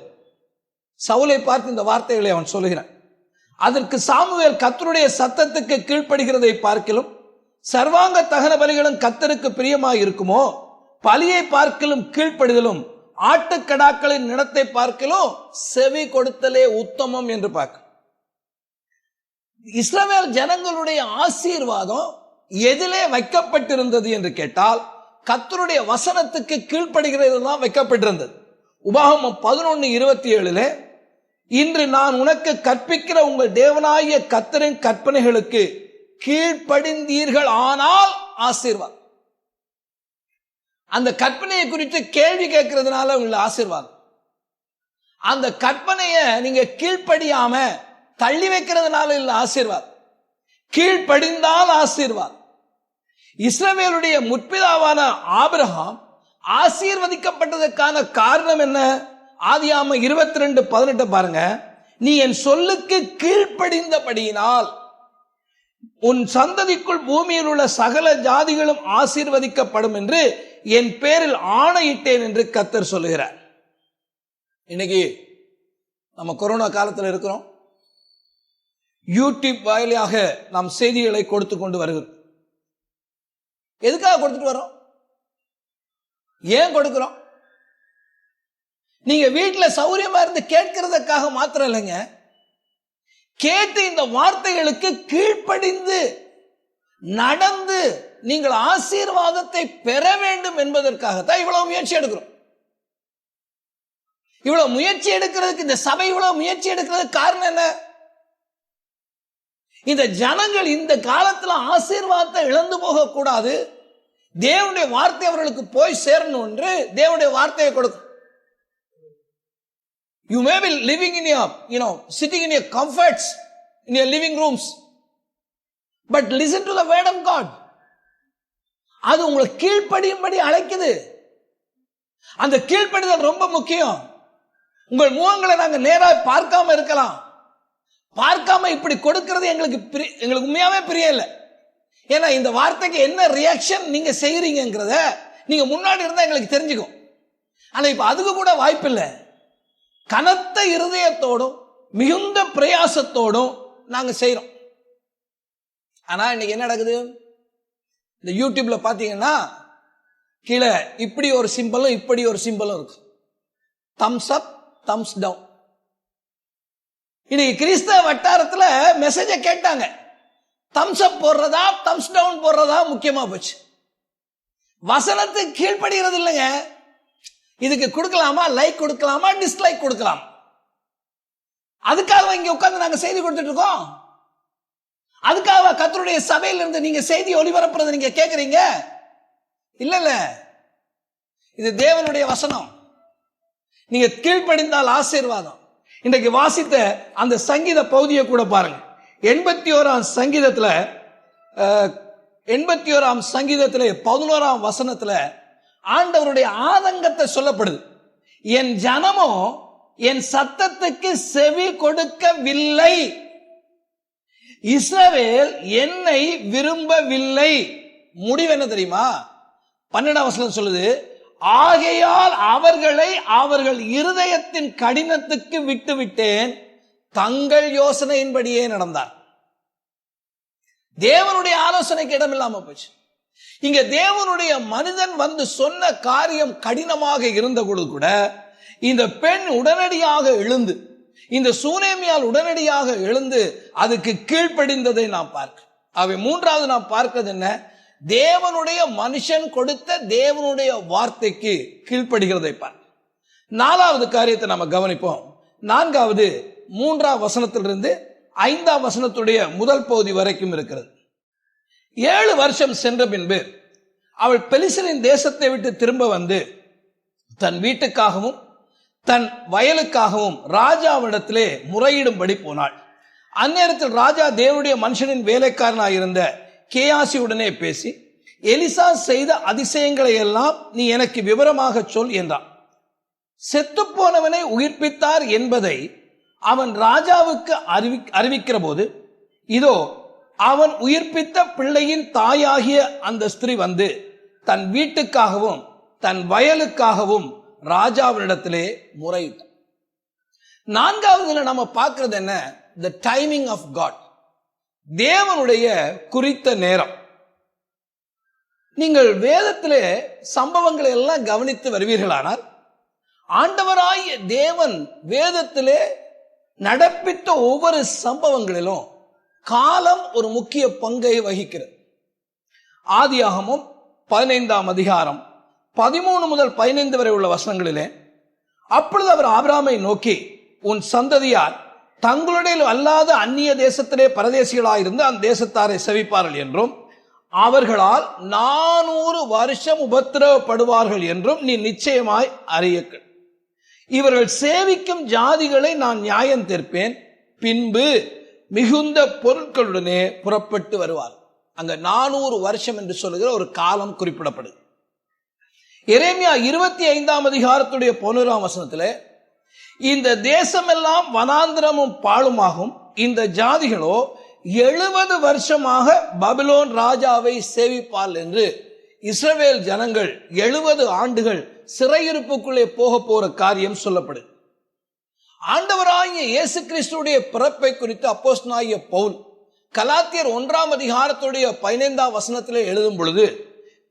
சவுலை பார்த்து இந்த வார்த்தைகளை அவன் சொல்லுகிறான். அதற்கு சாமுவேல், கர்த்தருடைய சத்தத்துக்கு கீழ்ப்படுகிறதை பார்க்கிலும் சர்வாங்க தகன பலிகளும் கர்த்தருக்கு பிரியமாய் இருக்குமோ, பலியை பார்க்கிலும் கீழ்ப்படுதலும் ஆட்டுக்கடாக்களின் நிலத்தை பார்க்கிலும் செவி கொடுத்தலே உத்தமம் என்று பார்க்க. இஸ்ரவேல் ஜனங்களுடைய ஆசீர்வாதம் எதிலே வைக்கப்பட்டிருந்தது என்று கேட்டால், கர்த்தருடைய வசனத்துக்கு கீழ்ப்படுகிறது தான் வைக்கப்பட்டிருந்தது. உபாகமம் 11:27 இன்று நான் உனக்கு கற்பிக்கிற உங்கள் தேவனாகிய கர்த்தரின் கற்பனைகளுக்கு கீழ்ப்படிந்தீர்கள் ஆனால் ஆசீர்வாதம். அந்த கற்பனையை குறித்து கேள்வி கேட்கிறதுனால உள்ள ஆசீர்வாதம். அந்த கற்பனையை நீங்க கீழ்ப்படியாம தள்ளி வைக்கிறதுனால இல்ல ஆசீர்வாதம். கீழ்ப்படிந்தால் ஆசீர்வாதம். இஸ்ரவேலுடைய முற்பிதாவான ஆபிரகாம் ஆசீர்வதிக்கப்பட்டதற்கான காரணம் என்ன? ஆதியாகமம் 22:18 பாருங்க. நீ என் சொல்லுக்கு கீழ்ப்படிந்தபடியினால் உன் சந்ததிக்குள் பூமியில் உள்ள சகல ஜாதிகளும் ஆசீர்வதிக்கப்படும் என்று என் பேரில் ஆணையிட்டேன் என்று கர்த்தர் சொல்லுகிறார். இன்னைக்கு நம்ம கொரோனா காலத்தில் இருக்கிறோம். யூடியூப் வாயிலாக நாம் செய்திகளை கொடுத்து கொண்டு வருகிறோம். எதுக்காக கொடுத்துட்டு வரோம்? ஏன் கொடுக்கிறோம்? நீங்க வீட்டில் சௌரியமா இருந்து கேட்கிறதுக்காக மாத்திரம் இல்லைங்க, கேட்டு இந்த வார்த்தைகளுக்கு கீழ்ப்படிந்து நடந்து நீங்கள் ஆசீர்வாதத்தை பெற வேண்டும் என்பதற்காகத்தான் இவ்வளவு முயற்சி எடுக்கிறோம். இவ்வளவு முயற்சி எடுக்கிறதுக்கு, இந்த சபை இவ்வளவு முயற்சி எடுக்கிறதுக்கு காரணம் என்ன? இந்த ஜனங்கள் இந்த காலத்துல ஆசீர்வாதத்தை இழந்து போக கூடாது, தேவனுடைய வார்த்தை அவர்களுக்கு போய் சேரணும் என்று தேவனுடைய வார்த்தையை கொடுக்கும். You may be living in your, sitting in your comforts, in your living rooms. But listen to the word of God. அது உங்களை கீழ்ப்படியும்படி அழைக்குது. அந்த கீழ்ப்படிதல் ரொம்ப முக்கியம். உங்கள் முகங்களை நாங்கள் நேராக பார்க்காம இருக்கலாம். பார்க்காம இப்படி கொடுக்கிறது எங்களுக்கு உண்மையாவே பிரியம் இல்லை. ஏன்னா இந்த வார்த்தைக்கு என்ன ரியாக்ஷன் நீங்க செய்யறீங்கிறத நீங்க முன்னாடி இருந்தா எங்களுக்கு தெரிஞ்சுக்கும். ஆனா இப்ப அதுக்கு கூட வாய்ப்பு இல்லை. கனத்த இருதயத்தோடும் மிகுந்த பிரயாசத்தோடும் நாங்க செய்யறோம். ஆனா இன்னைக்கு என்ன நடக்குது? இந்த யூடியூப்ல பாத்தீங்கன்னா கீழே இப்படி ஒரு சிம்பலும் இப்படி ஒரு சிம்பலும் இருக்கு. Thumbs up, thumbs down. இன்னைக்கு கிறிஸ்தவ வட்டாரத்துல மெசேஜ கேட்டாங்க, தம்ஸ் அப் போடுறதா தம்ஸ் டவுன் போடுறதா முக்கியமா போச்சு. வசனத்துக்கு கீழ்ப்படுகிறது இல்லைங்க. இதுக்கு கொடுக்கலாமா, லைக் கொடுக்கலாமா, டிஸ்லைக் கொடுக்கலாம். அதுக்காக இங்க உட்கார்ந்து நாங்க செய்தி கொடுத்துட்டு இருக்கோம். அதுக்காக கர்த்தருடைய சபையில இருந்து நீங்க செய்தி ஒளிபரப்புறது நீங்க கேக்குறீங்க? இல்ல, இது தேவனுடைய வசனம். நீங்க கீழ்ப்படிந்தால் ஆசீர்வாதம். இன்றைக்கு வாசித்த அந்த சங்கீத பகுதியை கூட பாருங்க. 81ஆம் சங்கீதத்துல 81ஆம் சங்கீதத்திலே 11ஆம் வசனத்துல ஆண்டவருடைய ஆதங்கத்தை சொல்லப்படுது. என் ஜனமோ என் சத்தத்துக்கு செவி கொடுக்கவில்லை, இஸ்ரவேல் என்னை விரும்பவில்லை. முடிவு என்ன தெரியுமா? 12ஆம் வசனம் சொல்லுது, ஆகையால் அவர்களை அவர்கள் இருதயத்தின் கடினத்துக்கு விட்டுவிட்டேன், தங்கள் யோசனையின்படியே நடந்தார். தேவனுடைய ஆலோசனைக்கு இடம் இல்லாம போச்சு. இங்க தேவனுடைய மனிதன் வந்து சொன்ன காரியம் கடினமாக இருந்த பொழுது கூட இந்த பெண் உடனடியாக எழுந்து, இந்த சூனேமியால் உடனடியாக எழுந்து அதுக்கு கீழ்ப்படிந்ததை நாம் பார்க்கிறோம். அவை மூன்றாவது நாம் பார்க்கிறது என்ன? தேவனுடைய மனுஷன் கொடுத்த தேவனுடைய வார்த்தைக்கு கீழ்ப்படுகிறதை பார்க்க. நாலாவது காரியத்தை நாம கவனிப்போம். 4வது 3ஆம் வசனத்திலிருந்து 5ஆம் வசனத்துடைய முதல் பகுதி வரைக்கும் இருக்கிறது. 7 வருஷம் சென்ற பின்பு அவள் பெலிஸ்தரின் தேசத்தை விட்டு திரும்ப வந்து தன் வீட்டுக்காகவும் தன் வயலுக்காகவும் ராஜாவிடத்திலே முறையிடும்படி போனாள். அந்நேரத்தில் ராஜா தேவனுடைய மனுஷனின் வேலைக்காரனாயிருந்த கேயாசியுடனே பேசி, எலிசா செய்த அதிசயங்களை எல்லாம் நீ எனக்கு விவரமாக சொல் என்றான். செத்துப்போனவனை உயிர்ப்பித்தார் என்பதை அவன் ராஜாவுக்கு அறிவிக்கிற போது, இதோ அவன் உயிர்ப்பித்த பிள்ளையின் தாயாகிய அந்த ஸ்திரீ வந்து தன் வீட்டுக்காகவும் தன் வயலுக்காகவும் ராஜாவினிடத்திலே முறையிட்டார். 4வதுல நம்ம பார்க்கிறது என்ன? the timing of God, தேவனுடைய குறித்த நேரம். நீங்கள் வேதத்திலே சம்பவங்களை எல்லாம் கவனித்து வருவீர்களானால், ஆண்டவராகிய தேவன் வேதத்திலே நடப்பித்த ஒவ்வொரு சம்பவங்களிலும் காலம் ஒரு முக்கிய பங்கை வகிக்கிறது. ஆதியாகமம் 15ஆம் அதிகாரம் 13 முதல் 15 வரை உள்ள வசனங்களிலே, அப்பொழுது அவர் ஆபிரகாமை நோக்கி, உன் சந்ததியார் தங்களுடைய அல்லாத அந்நிய தேசத்திலே பரதேசிகளாயிருந்து அந்த தேசத்தாரை செவிப்பார்கள் என்றும் அவர்களால் 400 வருஷம் உபத்திரவப்படுவார்கள் என்றும் நீ நிச்சயமாய் அறியக்கள். இவர்கள் சேவிக்கும் ஜாதிகளை நான் நியாயம் தீர்ப்பேன், பின்பு மிகுந்த பொருட்களுடனே புறப்பட்டு வருவார். அங்க 400 வருஷம் என்று சொல்லுகிற ஒரு காலம் குறிப்பிடப்படுது. எரேமியா 25ஆம் அதிகாரத்துடைய 11ஆம் வசனத்திலே, இந்த தேசமெல்லாம் வனாந்திரமும் பாழுமாகும், இந்த ஜாதிகளோ 70 வருஷமாக பபிலோன் ராஜாவை சேவிப்பார் என்று இஸ்ரவேல் ஜனங்கள் 70 ஆண்டுகள் சிறையிருப்புக்குள்ளே போக போற காரியம் சொல்லப்படுது. ஆண்டவராகிய இயேசு கிறிஸ்துடைய பிறப்பை குறித்து அப்போஸ்தலனாகிய பவுல் கலாத்தியர் 1ஆம் அதிகாரத்துடைய 15ஆம் வசனத்திலே எழுதும் பொழுது,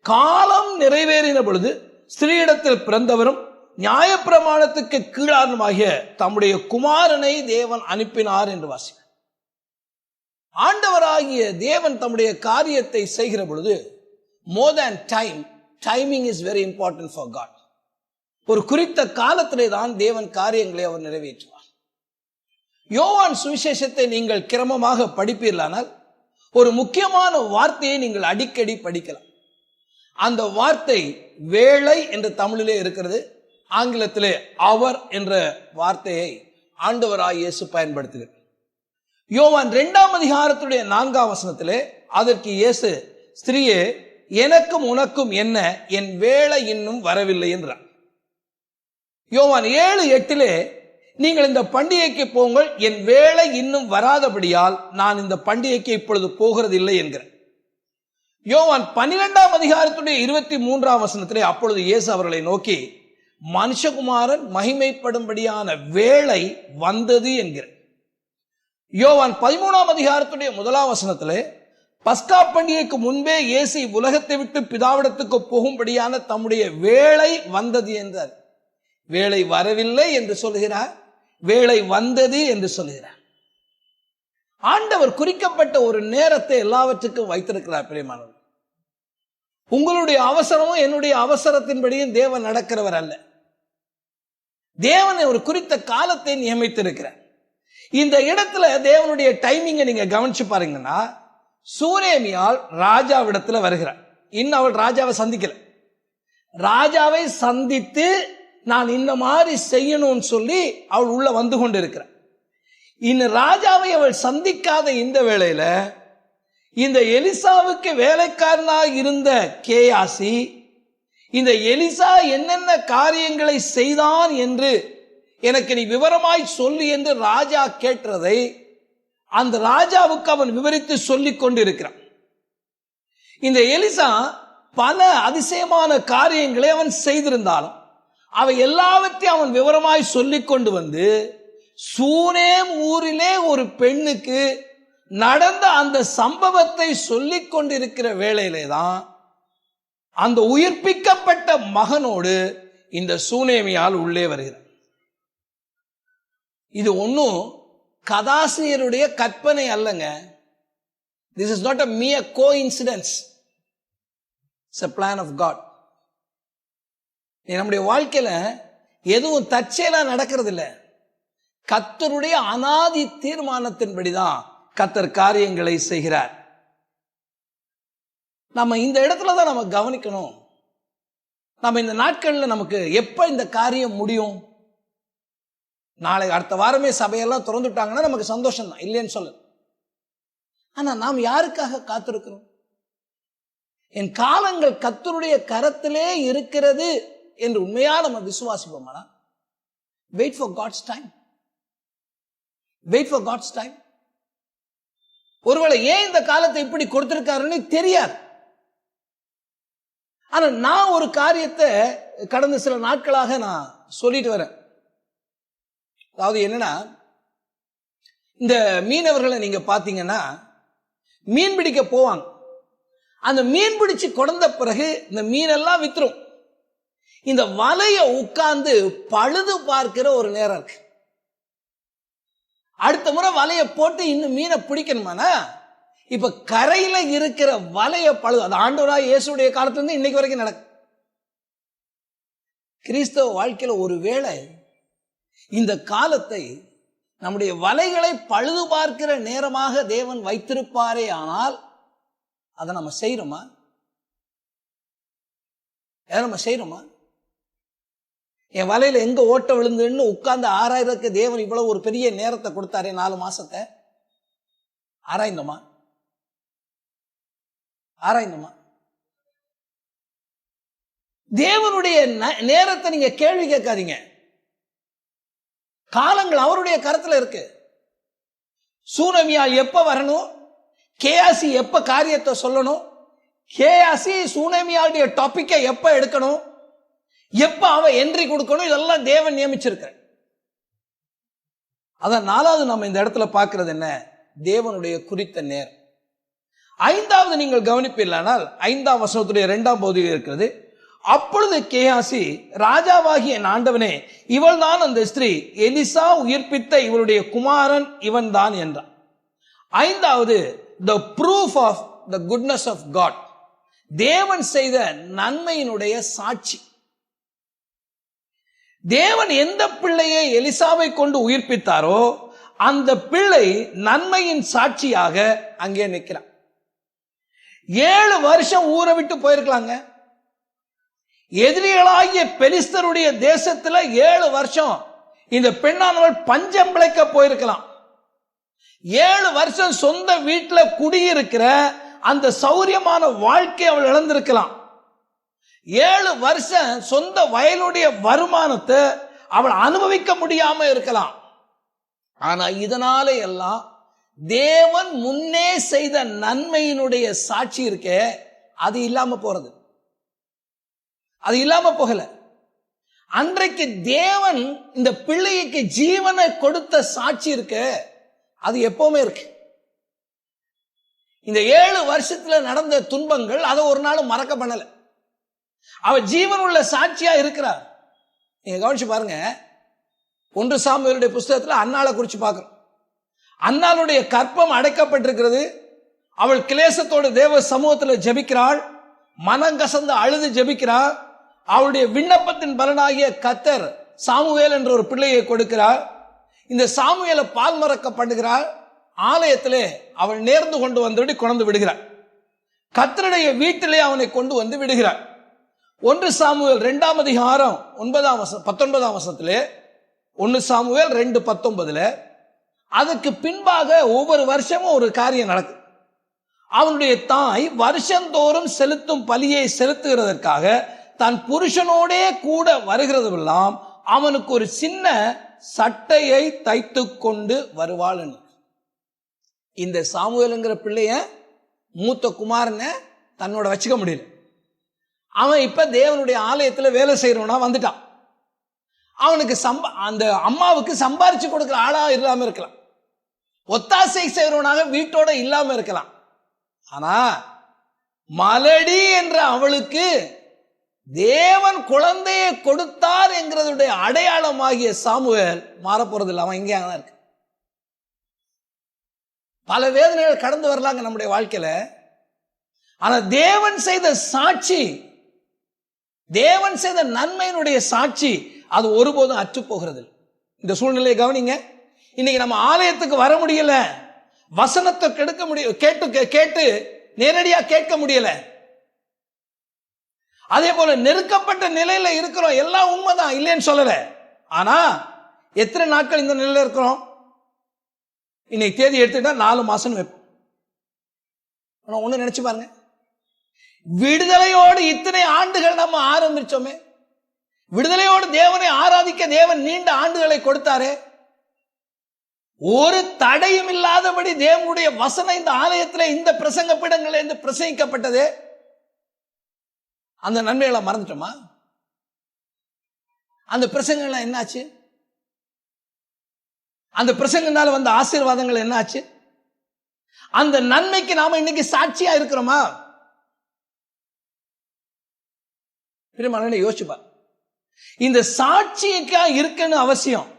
காலம் நிறைவேறின பொழுது ஸ்திரீயிடத்தில் பிறந்தவரும் நியாயப்பிரமாணத்துக்கு கீழானமாகிய தம்முடைய குமாரனை தேவன் அனுப்பினார் என்று வாசிக்கிறார். ஆண்டவராகிய தேவன் தம்முடைய காரியத்தை செய்கிற பொழுது more than time, timing is very important for God. ஒரு குறித்த காலத்திலே தான் தேவன் காரியங்களை அவர் நிறைவேற்றுவார். யோவான் சுவிசேஷத்தை நீங்கள் கிரமமாக படிப்பீர்களானால் ஒரு முக்கியமான வார்த்தையை நீங்கள் அடிக்கடி படிக்கலாம். அந்த வார்த்தை வேளை என்று தமிழிலே இருக்கிறது. ஆங்கிலத்திலே அவர் என்ற வார்த்தையை ஆண்டவராகிய இயேசு பயன்படுத்துகிறார். யோவான் 2ஆம் அதிகாரத்துடைய 4ஆம் வசனத்திலே அதற்கு இயேசு, ஸ்திரீயே, எனக்கும் உனக்கும் என்ன, என் வேளை இன்னும் வரவில்லை என்றார். யோவான் 7:8 நீங்கள் இந்த பண்டிகைக்கு போங்கள், என் வேளை இன்னும் வராதபடியால் நான் இந்த பண்டிகைக்கு இப்பொழுது போகிறது இல்லை என்கிறார். யோவான் 12ஆம் அதிகாரத்துடைய 23ஆம் வசனத்திலே அப்பொழுது இயேசு அவர்களை நோக்கி, மனுஷகுமாரன் மகிமைப்படும்படியான வேளை வந்தது என்கிறார். யோவான் 13ஆம் அதிகாரத்துடைய 1ஆம் வசனத்திலே பஸ்கா பண்டிகைக்கு முன்பே இயேசு உலகத்தை விட்டு பிதாவிடத்துக்கு போகும்படியான தம்முடைய வேளை வந்தது என்றார். வேளை வரவில்லை என்று சொல்லுகிறார், வேளை வந்தது என்று சொல்லுகிறார். ஆண்டவர் குறிக்கப்பட்ட ஒரு நேரத்தை எல்லாவற்றுக்கும் வைத்திருக்கிறார். பிரியமானவர், உங்களுடைய அவசரமும் என்னுடைய அவசரத்தின்படியும் தேவன் நடக்கிறவர் அல்ல. தேவன் ஒரு குறித்த காலத்தை நியமித்திருக்கிறார். இந்த இடத்துல தேவனுடைய டைமிங்கை நீங்க கவனிச்சு பாருங்கன்னா, சூனேமியால் ராஜாவிடத்துல வருகிறார். இன்னும் அவள் ராஜாவை சந்திக்கல. ராஜாவை சந்தித்து நான் இந்த மாதிரி செய்யணும்னு சொல்லி அவள் உள்ள வந்து கொண்டு இருக்கிறார். இன்னும் ராஜாவை அவள் சந்திக்காத இந்த வேளையில இந்த எலிசாவுக்கு வேலைக்காரனாக இருந்த கேயாசி இந்த எலிசா என்னென்ன காரியங்களை செய்தான் என்று எனக்கு நீ விவரமாய் சொல்லு என்று ராஜா கேட்டதை அந்த ராஜாவுக்கு அவன் விவரித்து சொல்லிக் கொண்டிருக்கிறான். இந்த எலிசா பல அதிசயமான காரியங்களை அவன் செய்திருந்தாலும் அவை எல்லாவற்றையும் அவன் விவரமாய் சொல்லிக் கொண்டு வந்து சூனேம் ஊரிலே ஒரு பெண்ணுக்கு நடந்த அந்த சம்பவத்தை சொல்லிக் கொண்டிருக்கிற வேளையிலே தான் அந்த உயிர்ப்பிக்கப்பட்ட மகனோடு இந்த சூனேமியால் உள்ளே வருகிறார். இது ஒன்னும் கதாசிரியருடைய கற்பனை அல்லங்க. This is not a mere coincidence. It's a plan of God. நம்முடைய வாழ்க்கையில எதுவும் தற்செயலா நடக்கிறது இல்லை. கர்த்தருடைய அனாதி தீர்மானத்தின்படிதான் கர்த்தர் காரியங்களை செய்கிறார். நம்ம இந்த இடத்துல தான் நம்ம கவனிக்கணும். நம்ம இந்த நாட்கள்ல நமக்கு எப்ப இந்த காரியம் முடியும்? நாளை அடுத்த வாரமே சபையெல்லாம் திறந்துட்டாங்கன்னா நமக்கு சந்தோஷம் தான், இல்லைன்னு சொல்ல. ஆனா நாம் யாருக்காக காத்திருக்கிறோம்? என் காலங்கள் கர்த்தருடைய கரத்திலே இருக்கிறது என்று உண்மையா நம்ம விசுவாசிப்போமானா, wait for God's time. Wait for God's time. ஒருவேளை ஏன் இந்த காலத்தை இப்படி கொடுத்திருக்காருன்னு தெரியாது. ஆனா நான் ஒரு காரியத்தை கடந்த சில நாட்களாக நான் சொல்லிட்டு வரேன். அதாவது என்னன்னா, இந்த மீனவர்களை நீங்க பாத்தீங்கன்னா மீன் பிடிக்க போவாங்க. அந்த மீன் பிடிச்சு கொண்ட பிறகு இந்த மீனெல்லாம் வித்துரும். இந்த வலைய உட்கார்ந்து பழுது பார்க்கிற ஒரு நேரம் இருக்கு. அடுத்த முறை வலைய போட்டு இன்னும் மீனை பிடிக்கணுமானா இப்ப கரையில இருக்கிற வலைய பழுது. அது ஆண்டவராய் இயேசுடைய காலத்துல இருந்து இன்னைக்கு வரைக்கும் நடக்கும். கிறிஸ்தவ வாழ்க்கையில ஒருவேளை இந்த காலத்தை நம்முடைய வலைகளை பழுது பார்க்கிற நேரமாக தேவன் வைத்திருப்பாரே ஆனால் அதை நம்ம செய்யறோமா? நம்ம செய்யறோமா? என் வலையில எங்க ஓட்ட விழுந்துன்னு உட்கார்ந்து ஆராய்றதுக்கு தேவன் இவ்வளவு ஒரு பெரிய நேரத்தை கொடுத்தாரே, 4 மாசத்தை. ஆராய்ந்தோமா? ஆராய்ந்தோமா? தேவனுடைய நேரத்தை நீங்க கேள்வி கேட்காதீங்க. காலங்கள் அவருடைய கருத்துல இருக்கு. சூனமியால் எப்ப வரணும், கேயாசி எப்ப காரியத்தை சொல்லணும், கேயாசி சூனமியாளுடைய டாபிக்கை எப்ப எடுக்கணும், எப்ப அவ என்ட்ரி கொடுக்கணும், இதெல்லாம் தேவன் நியமிச்சிருக்க. அதான் 4வது நம்ம இந்த இடத்துல பார்க்கிறது என்ன? தேவனுடைய குறித்த நேரம். 5வது நீங்கள் கவனிப்பீர்களானால் 5ஆம் வசனத்துடைய 2ஆம் பகுதியில் இருக்கிறது. அப்பொழுது கேயாசி, ராஜாவாகிய என் ஆண்டவனே, இவள் தான் அந்த ஸ்திரீ, எலிசா உயிர்ப்பித்த இவளுடைய குமாரன் இவன் தான் என்றான். 5வது the proof of the goodness of God. தேவன் செய்த நன்மையினுடைய சாட்சி. தேவன் எந்த பிள்ளையை எலிசாவை கொண்டு உயிர்ப்பித்தாரோ அந்த பிள்ளை நன்மையின் சாட்சியாக அங்கே நிற்கிறான். 7 வருஷம் ஊரை விட்டு போயிருக்கலாங்க. எதிரிகளாகிய பெலிஸ்தருடைய தேசத்துல 7 வருஷம் இந்த பெண்ணானவள் பஞ்சம் பிழைக்க போயிருக்கலாம். 7 வருஷம் சொந்த வீட்டுல குடியிருக்கிற அந்த சௌரியமான வாழ்க்கை அவள் இழந்திருக்கலாம். 7 வருஷம் சொந்த வயலுடைய வருமானத்தை அவள் அனுபவிக்க முடியாம இருக்கலாம். ஆனா இதனால எல்லாம் தேவன் முன்னே செய்த நன்மையினுடைய சாட்சி இருக்கே, அது இல்லாம போறது. அது இல்லாம போகல. அன்றைக்கு தேவன் இந்த பிள்ளைக்கு ஜீவனை கொடுத்த சாட்சி இருக்கு, அது எப்பவுமே இருக்கு. இந்த 7 வருஷத்துல நடந்த துன்பங்கள் அதை ஒரு நாள் மறக்க பண்ணல. அவ ஜீவன் உள்ள சாட்சியா இருக்கிறார். நீங்க கவனிச்சு பாருங்க, 1 சாமுவேலுடைய புஸ்தகத்தில் அன்னாளை குறித்து பார்க்கிறோம். அன்னாளுடைய கற்பம் அடைக்கப்பட்டிருக்கிறது. அவள் கிளேசத்தோடு தேவ சமூகத்தில் ஜெபிக்கிறாள், மனங்கசந்து அழுது ஜெபிக்கிறாள். அவளுடைய விண்ணப்பத்தின் பலனாகிய கர்த்தர் சாமுவேல் என்ற ஒரு பிள்ளையை கொடுக்கிறார். இந்த சாமுவேலை பால் மறக்க பண்ணுகிறாள். ஆலயத்திலே அவள் நேர்ந்து கொண்டு வந்தபடி கொண்டு விடுகிறாள். கர்த்தருடைய வீட்டிலே அவனை கொண்டு வந்து விடுகிறாள். 1 சாமுவேல் 2ஆம் அதிகாரம் 19ஆம் வசனத்திலே 1 சாமுவேல் 2:19 அதுக்கு பின்பாக ஒவ்வொரு வருஷமும் ஒரு காரியம் நடக்கும். அவனுடைய தாய் வருஷந்தோறும் செலுத்தும் பலியை செலுத்துகிறதற்காக தன் புருஷனோடே கூட வருகிறதெல்லாம் அவனுக்கு ஒரு சின்ன சட்டையை தைத்து கொண்டு வருவாள். இந்த சாமுவேல்ங்கிற பிள்ளைய மூத்த குமாரனை தன்னோட வச்சுக்க முடியல. அவன் இப்ப தேவனுடைய ஆலயத்தில் வேலை செய்யறவனா வந்துட்டான். அவனுக்கு அந்த அம்மாவுக்கு சம்பாரிச்சு கொடுக்கிற ஆளா இல்லாம இருக்கலாம், ஒத்தாசை செய்யறவனாக வீட்டோட இல்லாம இருக்கலாம். ஆனா மலடி என்ற அவளுக்கு தேவன் குழந்தையை கொடுத்தார் என்கிறதுடைய அடையாளமாகிய சாமுவேல் மாறப்போறது இல்லை. அவன் இங்கே இருக்கு. பல வேதனைகள் கடந்து வரலாங்க நம்முடைய வாழ்க்கையில. ஆனா தேவன் செய்த சாட்சி, தேவன் செய்த நன்மையினுடைய சாட்சி அது ஒருபோதும் அற்று போகிறது. இந்த சூழ்நிலையை கவனிங்க. இன்னைக்கு நம்ம ஆலயத்துக்கு வர முடியல, வசனத்தை கெடுக்க முடியும், கேட்டு நேரடியா கேட்க முடியல. அதே போல நெருக்கப்பட்ட நிலையில இருக்கிறோம். எல்லாம் உண்மைதான், இல்லைன்னு சொல்லல. ஆனா எத்தனை நாட்கள் இந்த நிலையில இருக்கிறோம்? இன்னைக்கு தேதி எடுத்துட்டா 4 மாசம் வைப்போம். ஆனா ஒண்ணு நினைச்சு பாருங்க, விடுதலையோடு இத்தனை ஆண்டுகள் நம்ம ஆரம்பிச்சோமே, விடுதலையோடு தேவனை ஆராதிக்க தேவன் நீண்ட ஆண்டுகளை கொடுத்தாரே, ஒரு தடையும் இல்லாதபடி தேவனுடைய வசனம் இந்த ஆலயத்தில் இந்த பிரசங்க பீடங்களில் இருந்து பிரசங்கிக்கப்பட்டது. அந்த நன்மைகளை மறந்துட்டோமா? அந்த பிரசங்கங்கள் என்னாச்சு? அந்த பிரசங்கனால வந்த ஆசீர்வாதங்கள் என்னாச்சு? அந்த நன்மைக்கு நாம இன்னைக்கு சாட்சியா இருக்கிறோமா? யோசிச்சுப்பா. இந்த சாட்சியக்கா இருக்குன்னு அவசியம்.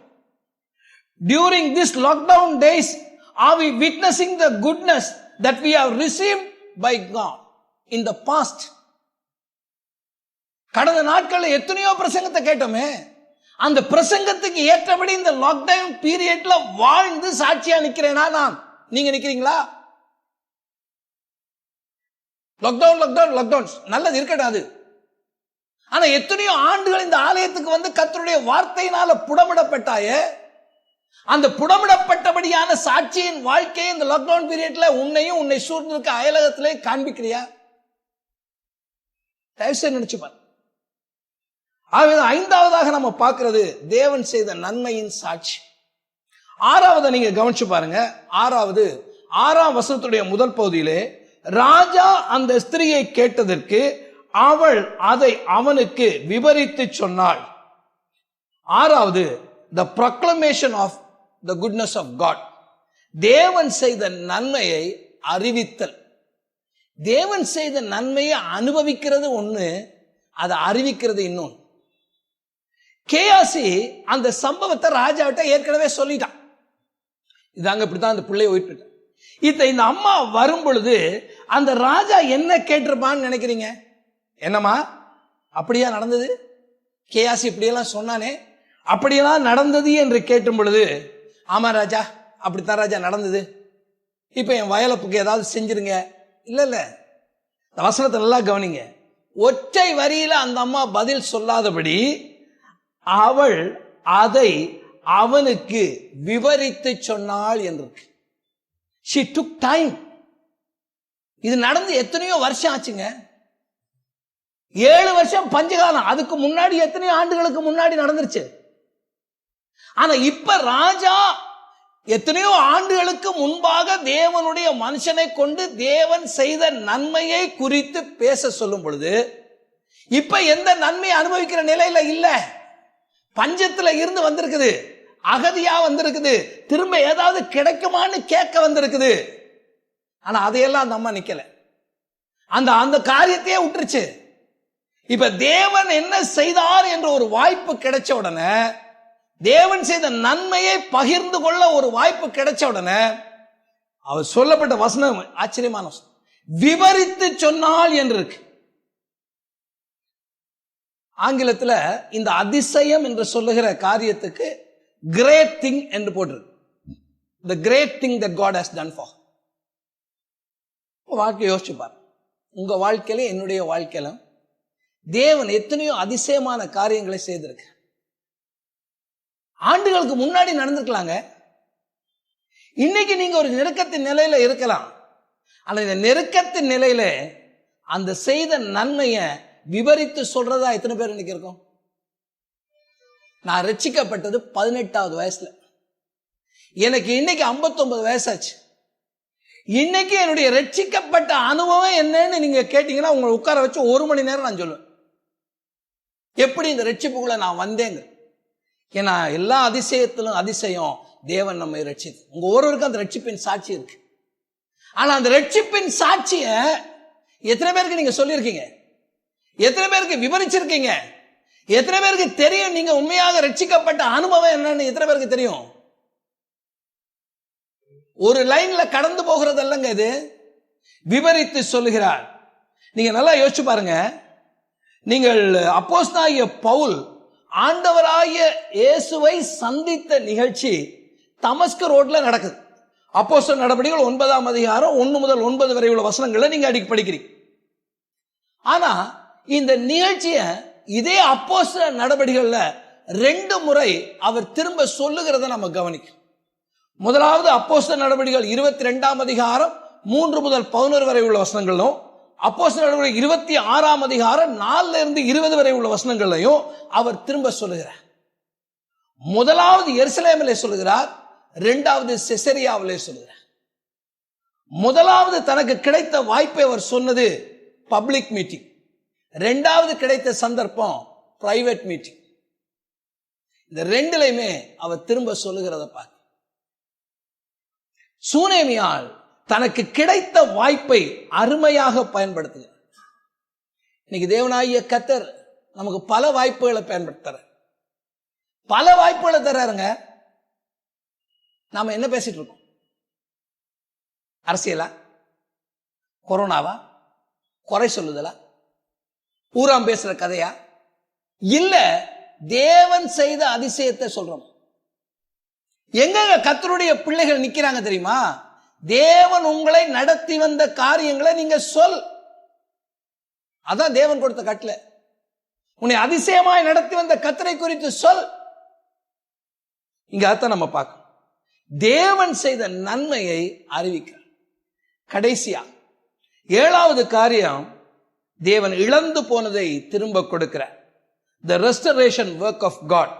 During this lockdown days, are we witnessing the goodness that we have received by God in the past? கடந்த நாட்களில் எத்தனையோ பிரசங்கத்தை கேட்டோமே, அந்த பிரசங்கத்துக்கு ஏற்றபடி இந்த லாக்டவுன் பீரியட்ல வாழ்ந்து சாட்சியா நிக்கிறேனா நான்? நீங்க நிக்கிறீங்களா? லாக்டவுன் நல்லது இருக்கட்டும் அது. ஆனா எத்தனையோ ஆண்டுகள் இந்த ஆலயத்துக்கு வந்து கர்த்தருடைய வார்த்தையினால புடமிடப்பட்டாயே, அந்த புடமிடப்பட்டபடியான சாட்சியின் வாழ்க்கையை இந்த லாக்டவுன் பீரியட்ல உன்னையும் உன்னை சூழ்ந்திருக்க அயலகத்திலே காண்பிக்கிறியா? தயவுசெய்து நினைச்சு பாரு. ஆகவே 5வதாக நம்ம பார்க்கிறது தேவன் செய்த நன்மையின் சாட்சி. 6வது நீங்க கவனிச்சு பாருங்க. 6ஆம் வசனத்துடைய முதல் பகுதியிலே, ராஜா அந்த ஸ்திரியை கேட்டதற்கு அவள் அதை அவனுக்கு விவரித்து சொன்னாள். 6வது the proclamation of the goodness of God. தேவன் செய்த நன்மையை அறிவித்தல். தேவன் செய்த நன்மையை அனுபவிக்கிறது ஒண்ணு, அதை அறிவிக்கிறது இன்னொன்று. கேயாசி அந்த சம்பவத்தை ராஜாவிட்ட ஏற்கனவே சொல்லிட்டான். இதாங்க இப்படித்தான் அந்த பிள்ளைய போயிட்டு. இந்த அம்மா வரும் பொழுது அந்த ராஜா என்ன கேட்டிருப்பான்னு நினைக்கிறீங்க? என்னம்மா அப்படியா நடந்தது? கேயாசி இப்படியெல்லாம் சொன்னானே, அப்படியெல்லாம் நடந்தது என்று கேட்டும் பொழுது, ஆமா ராஜா அப்படித்தான் ராஜா நடந்தது, இப்ப என் வயலப்புக்கு ஏதாவது செஞ்சிருங்க. இல்ல இந்த வசனத்தை நல்லா கவனிங்க. ஒற்றை வரியில அந்த அம்மா பதில் சொல்லாதபடி அவள் அதை அவனுக்கு விவரித்து சொன்னாள் என்று. she took time. இது நடந்து எத்தனையோ வருஷம் ஆச்சுங்க. 7 வருஷம் பஞ்சகாலம். அதுக்கு முன்னாடி எத்தனையோ ஆண்டுகளுக்கு முன்னாடி நடந்துருச்சு. ஆனா இப்ப ராஜா எத்தனையோ ஆண்டுகளுக்கு முன்பாக தேவனுடைய மனுஷனை கொண்டு தேவன் செய்த நன்மையை குறித்து பேச சொல்லும் பொழுது, இப்ப எந்த நன்மையை அனுபவிக்கிற நிலையில இல்ல. பஞ்சத்துல இருந்து வந்திருக்குது, அகதியா வந்திருக்குது, திரும்ப ஏதாவது கிடைக்குமான்னு கேட்க வந்திருக்குது. ஆனா அதையெல்லாம் அந்த அம்மா நிக்கல, அந்த காரியத்தையே விட்டுருச்சு. இப்ப தேவன் என்ன செய்தார் என்ற ஒரு வாய்ப்பு கிடைச்ச உடனே, தேவன் செய்த நன்மையை பகிர்ந்து கொள்ள ஒரு வாய்ப்பு கிடைச்ச உடனே, அவர் சொல்லப்பட்ட வசனம் ஆச்சரியமான வசனம். விவரித்து சொன்னால் என்று இருக்கு. ஆங்கிலத்தில் இந்த அதிசயம் என்று சொல்லுகிற காரியத்துக்கு கிரேட் திங் என்று போட்டிருக்கு. The great thing that God has done for. வாழ்க்கையை யோசிச்சு பாரு. உங்க வாழ்க்கையில என்னுடைய வாழ்க்கையில தேவன் எத்தனையோ அதிசயமான காரியங்களை செய்திருக்க. ஆண்டுகளுக்கு முன்னாடி நடந்திருக்கலாங்க. இன்னைக்கு நீங்க ஒரு நெருக்கத்தின் நிலையில இருக்கலாம். ஆனா இந்த நெருக்கத்தின் நிலையில அந்த செய்த நன்மையை விவரித்து சொல்றதா எத்தனை பேர் இன்னைக்கு இருக்கும்? நான் ரட்சிக்கப்பட்டது 18வது வயசுல. எனக்கு இன்னைக்கு 59 வயசாச்சு. இன்னைக்கு என்னுடைய ரட்சிக்கப்பட்ட அனுபவம் என்னன்னு நீங்க கேட்டீங்கன்னா உங்களை உட்கார வச்சு 1 மணி நேரம் நான் சொல்லுவேன். எப்படி இந்த ரட்சிப்புக்குள்ள நான் வந்தேங்க. ஏன்னா எல்லா அதிசயத்திலும் அதிசயம் தேவன் நம்மை ரட்சித்து. உங்க ஒருவருக்கும் அந்த ரட்சிப்பின் சாட்சி இருக்கு. ஆனா அந்த ரட்சிப்பின் சாட்சிய எத்தனை பேருக்கு நீங்க சொல்லியிருக்கீங்க? எத்தனை பேருக்கு விவரிச்சிருக்கீங்க? எத்தனை பேருக்கு தெரியும் நீங்க உண்மையாக ரட்சிக்கப்பட்ட அனுபவம் என்னன்னு எத்தனை பேருக்கு தெரியும்? ஒரு லைன்ல கடந்து போகிறது அல்லங்க இது, விவரித்து சொல்லுகிறார். நீங்க நல்லா யோசிச்சு பாருங்க. நீங்கள் அப்போஸ்தலனாகிய பவுல் ஆண்டவராகிய இயேசுவை சந்தித்த நிகழ்ச்சி தமஸ்கு ரோட்ல நடக்குது. அப்போஸ்தலர் நடபடிகள் 9ஆம் அதிகாரம் 1 முதல் 9 வரை உள்ள வசனங்களை நீங்க அடிக்கடி படிக்கிறீங்க. ஆனா இந்த நிகழ்ச்சியை இதே அப்போஸ்தலர் நடபடிகள்ல 2 முறை அவர் திரும்ப சொல்லுகிறத நம்ம கவனிக்கும். முதலாவது அப்போஸ்தலர் நடபடிகள் 22ஆம் அதிகாரம் 3 முதல் 11 வரை உள்ள வசனங்களும், அப்போஸ்தலர் நடபடிகள் 26ஆம் அதிகாரம் 4 இருந்து 20 வரை உள்ள வசனங்களையும் அவர் திரும்ப சொல்லுகிறார். முதலாவது எருசலேமிலே சொல்லுகிறார், இரண்டாவது செசரியாவிலே சொல்லுகிறார். முதலாவது தனக்கு கிடைத்த வாய்ப்பை அவர் சொன்னது பப்ளிக் மீட்டிங். இரண்டாவது கிடைத்த சந்தர்ப்பம் பிரைவேட் மீட்டிங். இந்த ரெண்டுலையுமே அவர் திரும்ப சொல்லுகிறத பார்க்க. சூனேமியால் தனக்கு கிடைத்த வாய்ப்பை அருமையாக பயன்படுத்துகிறார். இன்னைக்கு தேவனாகிய கர்த்தர் நமக்கு பல வாய்ப்புகளை பயன்படுத்துறார். பல வாய்ப்புகளை தர்றாருங்க. நாம என்ன பேசிட்டு இருக்கோம்? அரசியலா? கொரோனாவா? குறை சொல்லுதலா? ஊராம் பேசுற கதையா? இல்ல தேவன் செய்த அதிசயத்தை சொல்றோம். எங்க கர்த்தருடைய பிள்ளைகள் நிக்கிறாங்க தெரியுமா? தேவன் உங்களை நடத்தி வந்த காரியங்களை நீங்க சொல். அதான் தேவன் கொடுத்த கட்டளை. உன்னை அதிசயமாய் நடத்தி வந்த கர்த்தரை குறித்து சொல். இங்க அதான் நம்ம பார்க்கணும். தேவன் செய்த நன்மையை அறிவிக்க. கடைசியா 7வது காரியம், தேவன் இழந்து போனதை திரும்ப கொடுக்கிறார். The restoration work of God.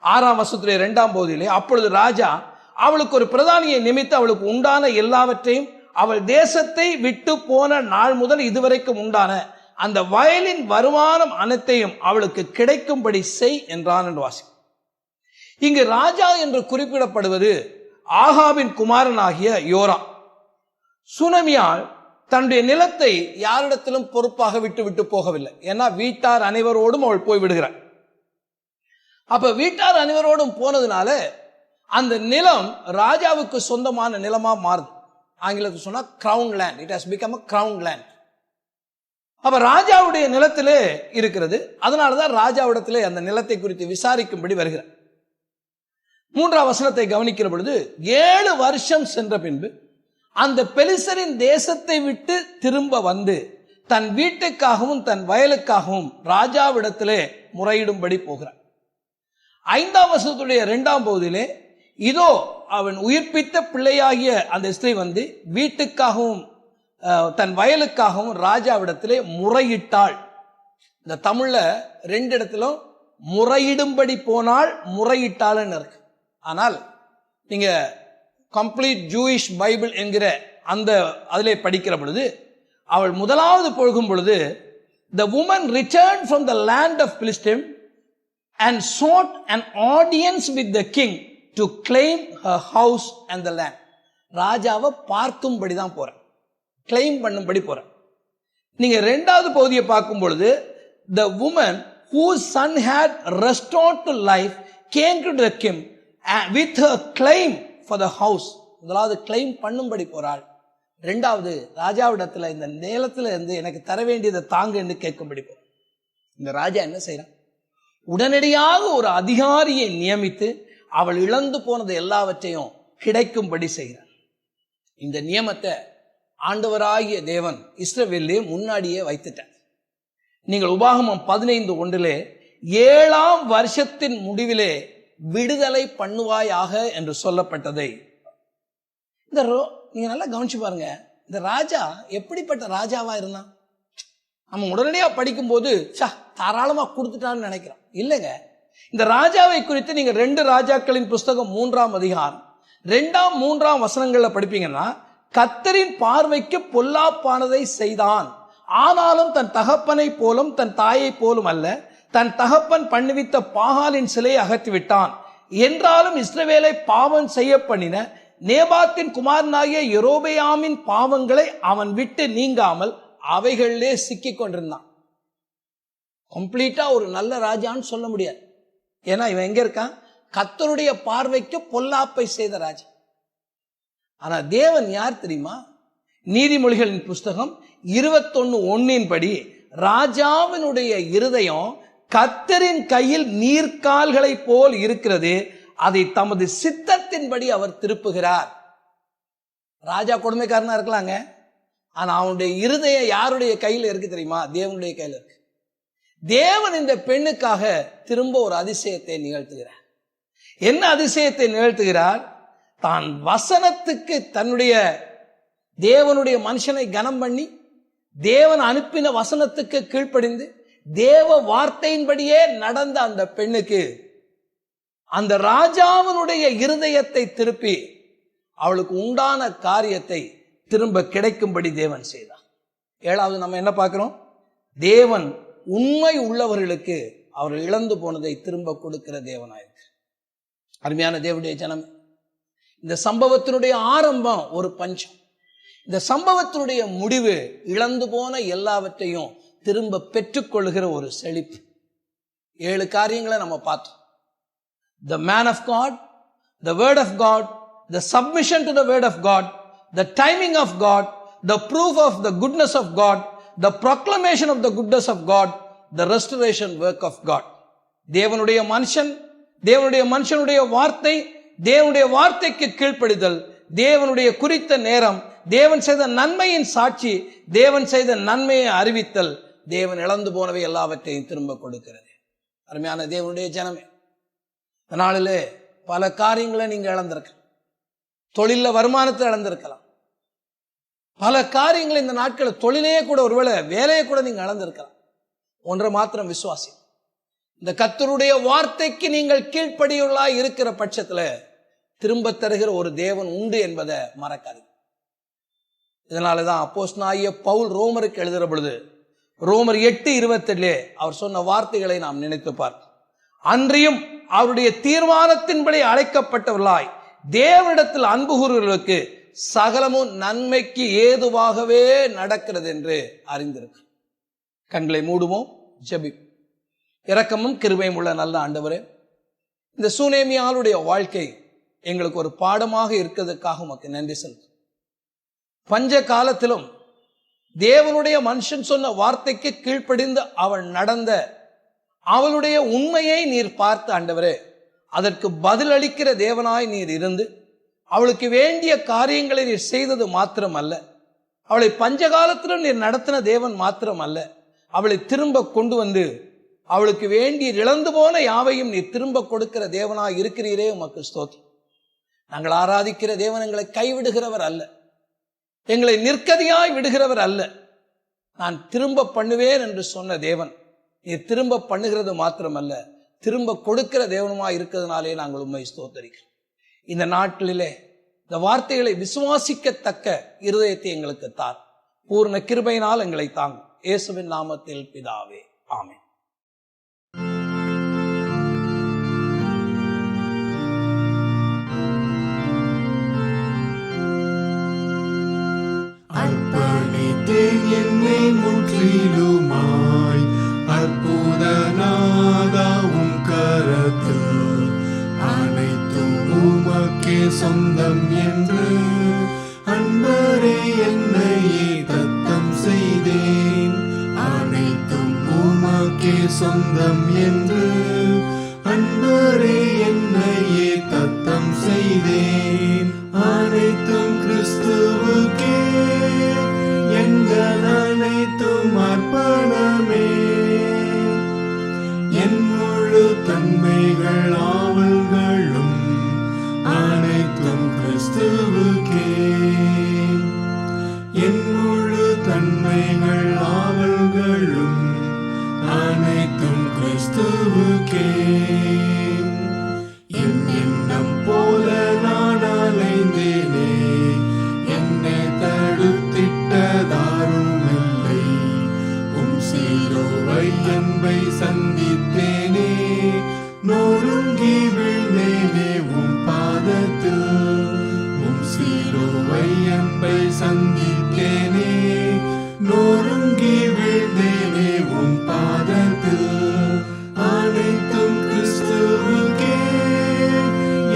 6ஆம் வசனத்திலே 2ஆம் பகுதியிலே, அப்பொழுது ராஜா அவளுக்கு ஒரு பிரதானியை நிமித்து அவளுக்கு உண்டான எல்லாவற்றையும் அவள் தேசத்தை விட்டு போன நாள் முதல் இதுவரைக்கும் உண்டான அந்த வயலின் வருமானம் அனைத்தையும் அவளுக்கு கிடைக்கும்படி செய் என்றான் என்று வாசி. இங்கு ராஜா என்று குறிப்பிடப்படுவது ஆகாபின் குமாரனாகிய யோராம். சுனமியால் தன்னுடைய நிலத்தை யாரிடத்திலும் பொறுப்பாக விட்டு போகவில்லை. ஏன்னா வீட்டார் அனைவரோடும் அவள் போய் விடுகிறாள். அப்ப வீட்டார் அனைவரோடும் போனதுனால அந்த நிலம் ராஜாவுக்கு சொந்தமான நிலமா மாறுது. ஆங்கிலத்தில் சொன்னா crown land. It has become a crown land. அப்ப ராஜாவுடைய நிலத்திலே இருக்கிறது. அதனாலதான் ராஜாவிடத்திலே அந்த நிலத்தை குறித்து விசாரிக்கும்படி வருகிறார். 3ஆம் வசனத்தை கவனிக்கிற பொழுது, 7 வருஷம் சென்ற பின்பு அந்த பெலிசரின் தேசத்தை விட்டு திரும்ப வந்து தன் வீட்டுக்காகவும் தன் வயலுக்காகவும் ராஜாவிடத்திலே முறையிடும்படி போகிறார். 5ஆம் வசனத்துடைய 2ஆம் பகுதியிலே, இதோ அவன் உயிர்ப்பித்த பிள்ளையாகிய அந்த ஸ்திரீ வந்து வீட்டுக்காகவும் தன் வயலுக்காகவும் ராஜாவிடத்திலே முறையிட்டாள். இந்த தமிழ்ல 2 இடத்திலும் முறையிடும்படி போனால் முறையிட்டாள்னு இருக்கு. ஆனால் நீங்க கம்ப்ளீட் ஜூயிஷ் பைபிள் என்கிற அந்த அதிலே படிக்கிற பொழுது, அவள் முதலாவது போகும் பொழுது, the woman returned from the land of Philistine and sought an audience with the king to claim her house and the land. ராஜாவை பார்க்கும்படி தான் போறேன், கிளைம் பண்ணும்படி போறேன். நீங்க 2வது பகுதியை பார்க்கும் பொழுது, the woman whose son had restored to life came to the king with her claim for the house. முதலாவது claim பண்ணும்படி போறாள். இரண்டாவது ராஜாவிடத்துல இந்த நிலத்துல இருந்து எனக்கு தர வேண்டியதை தாங்க என்று கேட்கும்படி போறாள். இந்த ராஜா என்ன செய்யறான்? உடனடியாக ஒரு அதிகாரியை நியமித்து அவள் இழந்து போனது எல்லாவற்றையும் கிடைக்கும்படி செய்கிறார். இந்த நியமத்தை ஆண்டவராகிய தேவன் இஸ்ரவேலிலே முன்னாடியே வைத்துட்டார். நீங்கள் உபாகமம் 15:1 7ஆம் வருஷத்தின் முடிவிலே விடுதலை பண்ணுவாயாக என்று சொல்லப்பட்டதை நீங்க நல்லா கவனிச்சு பாருங்க. இந்த ராஜா எப்படிப்பட்ட ராஜாவா இருந்தான்? நம்ம உடனடியா படிக்கும் போது தாராளமா கொடுத்துட்டான்னு நினைக்கிறோம். இல்லைங்க, இந்த ராஜாவை குறித்து நீங்க 2 ராஜாக்களின் புஸ்தகம் 3ஆம் அதிகாரம் 2, 3 வசனங்கள்ல படிப்பீங்கன்னா, கர்த்தரின் பார்வைக்கு பொல்லாப்பானதை செய்தான், ஆனாலும் தன் தகப்பனை போலும் தன் தாயை போலும் அல்ல, தன் தகப்பன் பண்ணுவித்த பாகாலின் சிலையை அகற்றிவிட்டான். என்றாலும் இஸ்ரவேலை பாவம் செய்ய பண்ணின நேபாத்தின் குமாரனாகிய யெரொபெயாமின் பாவங்களை அவன் விட்டு நீங்காமல் அவைகளிலே சிக்கிக் கொண்டிருந்தான். கம்ப்ளீட்டா ஒரு நல்ல ராஜான்னு சொல்ல முடியாது. ஏன்னா இவன் எங்க இருக்கான்? கர்த்தருடைய பார்வைக்கு பொல்லாப்பை செய்த ராஜா. ஆனா தேவன் யார் தெரியுமா? நீதிமொழிகளின் புஸ்தகம் 21:1 படி ராஜாவினுடைய இருதயம் கர்த்தரின் கையில் நீர்க்கால்களை போல் இருக்கிறது, அதை தமது சித்தத்தின்படி அவர் திருப்புகிறார். ராஜா கொடுமைக்காரனா இருக்கலாங்க, ஆனா அவனுடைய இருதயம் யாருடைய கையில் இருக்கு தெரியுமா? தேவனுடைய கையில் இருக்கு. தேவன் இந்த பெண்ணுக்காக திரும்ப ஒரு அதிசயத்தை நிகழ்த்துகிறார். என்ன அதிசயத்தை நிகழ்த்துகிறார்? தான் வசனத்துக்கு தன்னுடைய தேவனுடைய மனுஷனை கனம் பண்ணி தேவன் அனுப்பின வசனத்துக்கு கீழ்ப்படிந்து தேவ வார்த்தையின்படியே நடந்த அந்த பெண்ணுக்கு அந்த ராஜாவினுடைய இருதயத்தை திருப்பி அவளுக்கு உண்டான காரியத்தை திரும்ப கிடைக்கும்படி தேவன் செய்தார். 7வது நம்ம என்ன பார்க்கிறோம்? தேவன் உண்மை உள்ளவர்களுக்கு அவர் இழந்து போனதை திரும்ப கொடுக்கிற தேவனாயிருக்கு. அருமையான தேவனுடைய ஜனமே, இந்த சம்பவத்தினுடைய ஆரம்பம் ஒரு பஞ்சம். இந்த சம்பவத்தினுடைய முடிவு இழந்து போன எல்லாவற்றையும் திரும்ப பெற்றுக்கொள்கிற ஒரு செழிப்பு. 7 காரியங்களை நம்ம பார்த்தோம். The man of God, the word of God, the submission to the word of God, the timing of God, the proof of the goodness of God, the proclamation of the goodness of God, the restoration work of God. தேவனுடைய மனுஷன், தேவனுடைய மனுஷனுடைய வார்த்தை, தேவனுடைய வார்த்தைக்கு கீழ்ப்படிதல், தேவனுடைய குறித்த நேரம், தேவன் செய்த நன்மையின் சாட்சி, தேவன் செய்த நன்மையை அறிவித்தல், தேவன் இழந்து போனவை எல்லாவற்றையும் திரும்ப கொடுக்கிறது. அருமையான தேவனுடைய ஜனமே, இந்த நாளிலே பல காரியங்களை நீங்க இழந்திருக்கலாம். தொழில வருமானத்தை இழந்திருக்கலாம். பல காரியங்களை இந்த நாட்களில் தொழிலையே கூட, ஒருவேளை வேலையை கூட நீங்க இழந்திருக்கலாம். ஒன்றை மாத்திரம் விசுவாசி, இந்த கர்த்தருடைய வார்த்தைக்கு நீங்கள் கீழ்ப்படியுள்ளாய் இருக்கிற பட்சத்துல திரும்ப தருகிற ஒரு தேவன் உண்டு என்பதை மறக்காது. இதனாலதான் அப்போஸ்தலனாகிய பவுல் ரோமருக்கு எழுதுகிற பொழுது ரோமர் 8:27 அவர் சொன்ன வார்த்தைகளை நாம் நினைத்து பார்ப்போம். அன்றியும் அவருடைய தீர்மானத்தின்படி அழைக்கப்பட்டவர்களாய் தேவனிடத்தில் அன்பு கூறுவர்களுக்கு சகலமும் நன்மைக்கு ஏதுவாகவே நடக்கிறது என்று அறிந்திருக்கு. கண்களை மூடுவோம், ஜெபிப்போம். இரக்கமும் கிருபையும் உள்ள நல்ல ஆண்டவரே, இந்த சூனேமியாளுடைய வாழ்க்கை எங்களுக்கு ஒரு பாடமாக இருக்கிறதுக்காக உமக்கு நன்றி செலுத்தும். பஞ்ச காலத்திலும் தேவனுடைய மனுஷன் சொன்ன வார்த்தைக்கு கீழ்ப்படிந்து அவள் நடந்த அவளுடைய உண்மையை நீர் பார்த்து ஆண்டவரே, அதற்கு பதிலளிக்கிற தேவனாய் நீர் இருந்து அவளுக்கு வேண்டிய காரியங்களை நீர் செய்தது மாத்திரமல்ல, அவளை பஞ்சகாலத்திலும் நீர் நடத்தின தேவன் மாத்திரமல்ல, அவளை திரும்ப கொண்டு வந்து அவளுக்கு வேண்டிய இழந்து போன யாவையும் நீர் திரும்ப கொடுக்கிற தேவனாய் இருக்கிறீரே, உமக்கு ஸ்தோத்திரம். நாங்கள் ஆராதிக்கிற தேவன் எங்களை கைவிடுகிறவர் அல்ல, எங்களை நிற்கதியாய் விடுகிறவர் அல்ல. நான் திரும்ப பண்ணுவேன் என்று சொன்ன தேவன் நீர் திரும்ப பண்ணுகிறது மாத்திரமல்ல, திரும்ப கொடுக்கிற தேவனுமாய் இருக்கிறதுனாலே நாங்கள் உண்மை ஸ்தோத்தரிக்கிறோம். இந்த நாட்களிலே இந்த வார்த்தைகளை விசுவாசிக்கத்தக்க இருதயத்தை எங்களுக்கு தார். பூர்ண கிருபையினால் எங்களை தாங்கும். இயேசுவின் நாமத்தில் பிதாவே, ஆமென். அர்ப்பணித்தேன் என்னை முற்றிலுமாய் சொந்தம் என்று அன்பரே என்னையே தத்தம் செய்தேன். அனைத்தும் கிறிஸ்துவுக்கே, எங்கள் அனைத்தும் அர்ப்பணமே. என் முழு தன்மைகள் ஆவல்களும் அனைத்தும் கிறிஸ்துவுக்கே. என் முழு தன்மைகள் ஆவல்களும் அனைத்தும் கிறிஸ்துவுக்கே. என் எண்ணம் போல நான் அலைந்தேனே, என்னை தடுத்திட்டதாருமில்லை. உம் சிலுவை அன்பை சந்தித்தேனே, நொறுங்கி விழுந்தேனே உம் பாதத்தில். உம் சிலுவை அன்பை சந்தித்தேனே, நொறுங்கி விழுந்தேனே உம் பாதத்தில். அனைத்தும் கிறிஸ்துவுக்கே,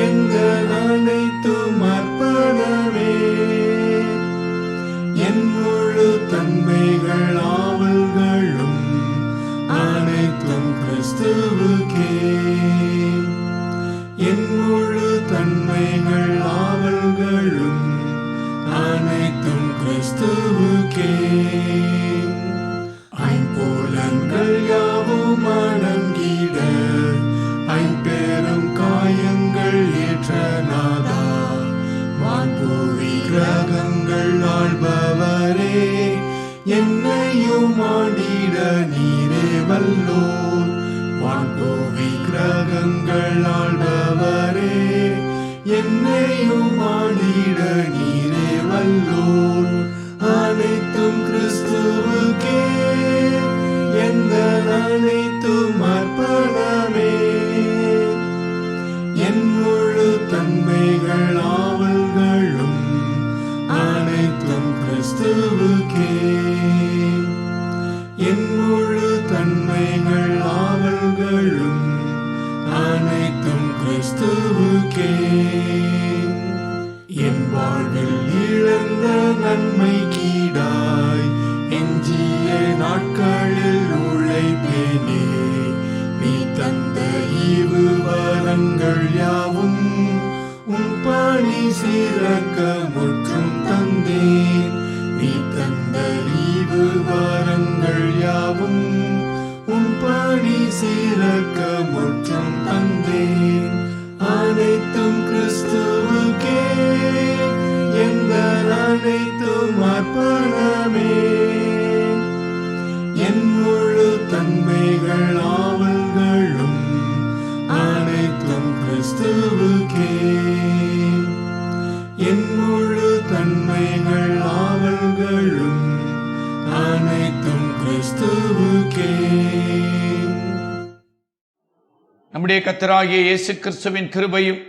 எங்கள் அனைத்தும் அர்ப்பணமே. என் முழு தன்மைகள் ஆவல்களும் அனைத்தும் கிறிஸ்துவுக்கே. என் முழு தன்மைகள் ஆவல்களும் அனைத்தும் கிறிஸ்துவுக்கே. ஐம்புலன்கள் யாவும் அடங்கிட, ஐம்பெரும் காயங்கள் ஏற்ற நாதா, வான்பூவி கிரகங்கள் ஆள்பவரே, என்னையும் ஆண்டிட நீரே வல்லோர். வான்பூவி கிரகங்கள் ஆள்பவரே, என்னையும் ஆண்டிட நீரே வல்லோர். அனைத்தும் கிறிஸ்துவுக்கே, எங்கள் அனைத்தும் அர்ப்பணமே. என் முழு தன்மைகள் ஆவல்களும் அனைத்தும் கிறிஸ்துவுக்கே. என் முழு தன்மைகள் ஆவல்களும் அனைத்தும் கிறிஸ்துவுக்கே. என் வாழ்வில் இழந்த நன்மை கீடாய் எஞ்சிய நாட்களில் உழைப்பேனே. நீ தந்த ஈவு வரங்கள் யாவும் உன் பணி சிறக்க முற்றும் தந்தேன். நீ தந்த ஈவு வரங்கள் யாவும் உன் பணி சிறக்க முற்றும் தந்தேன். அனைத்தும் கிறிஸ்துவுக்கே, எங்கள் அனைத்தும் அர்ப்பணமே. என் முழு தன்மைகள் ஆவல்களும் அனைத்தும் கிறிஸ்துவுக்கே. என் முழு தன்மைகள் ஆவல்களும் அனைத்தும் கிறிஸ்துவுக்கே. நம்முடைய கர்த்தராகிய இயேசு கிறிஸ்துவின் கிருபையும்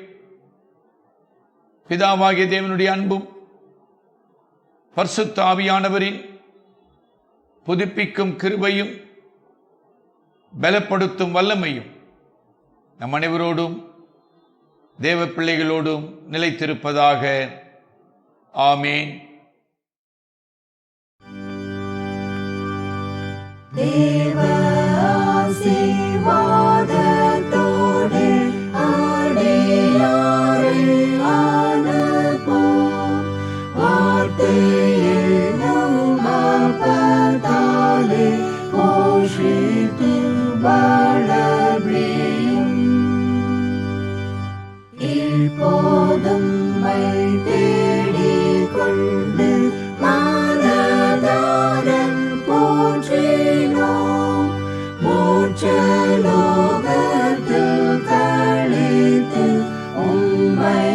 பிதாவாகிய தேவனுடைய அன்பும் பரிசுத்த ஆவியானவரின் புதுப்பிக்கும் கிருபையும் பலப்படுத்தும் வல்லமையும் நம் அனைவரோடும் தேவ பிள்ளைகளோடும் நிலைத்திருப்பதாக. ஆமேன். தேவ ஆசீர்வாதத்தோடு அடியாரை அனுப்பும். வார்த்தை என்னும் அப்பத்தாலே போஷித்து வளர்ப்பியும். இப்போதும் மை தேடிக் கொண்டு மனதாரன் போற்றினோம். மூச்சலோகத்தில் கழித்து உம்மை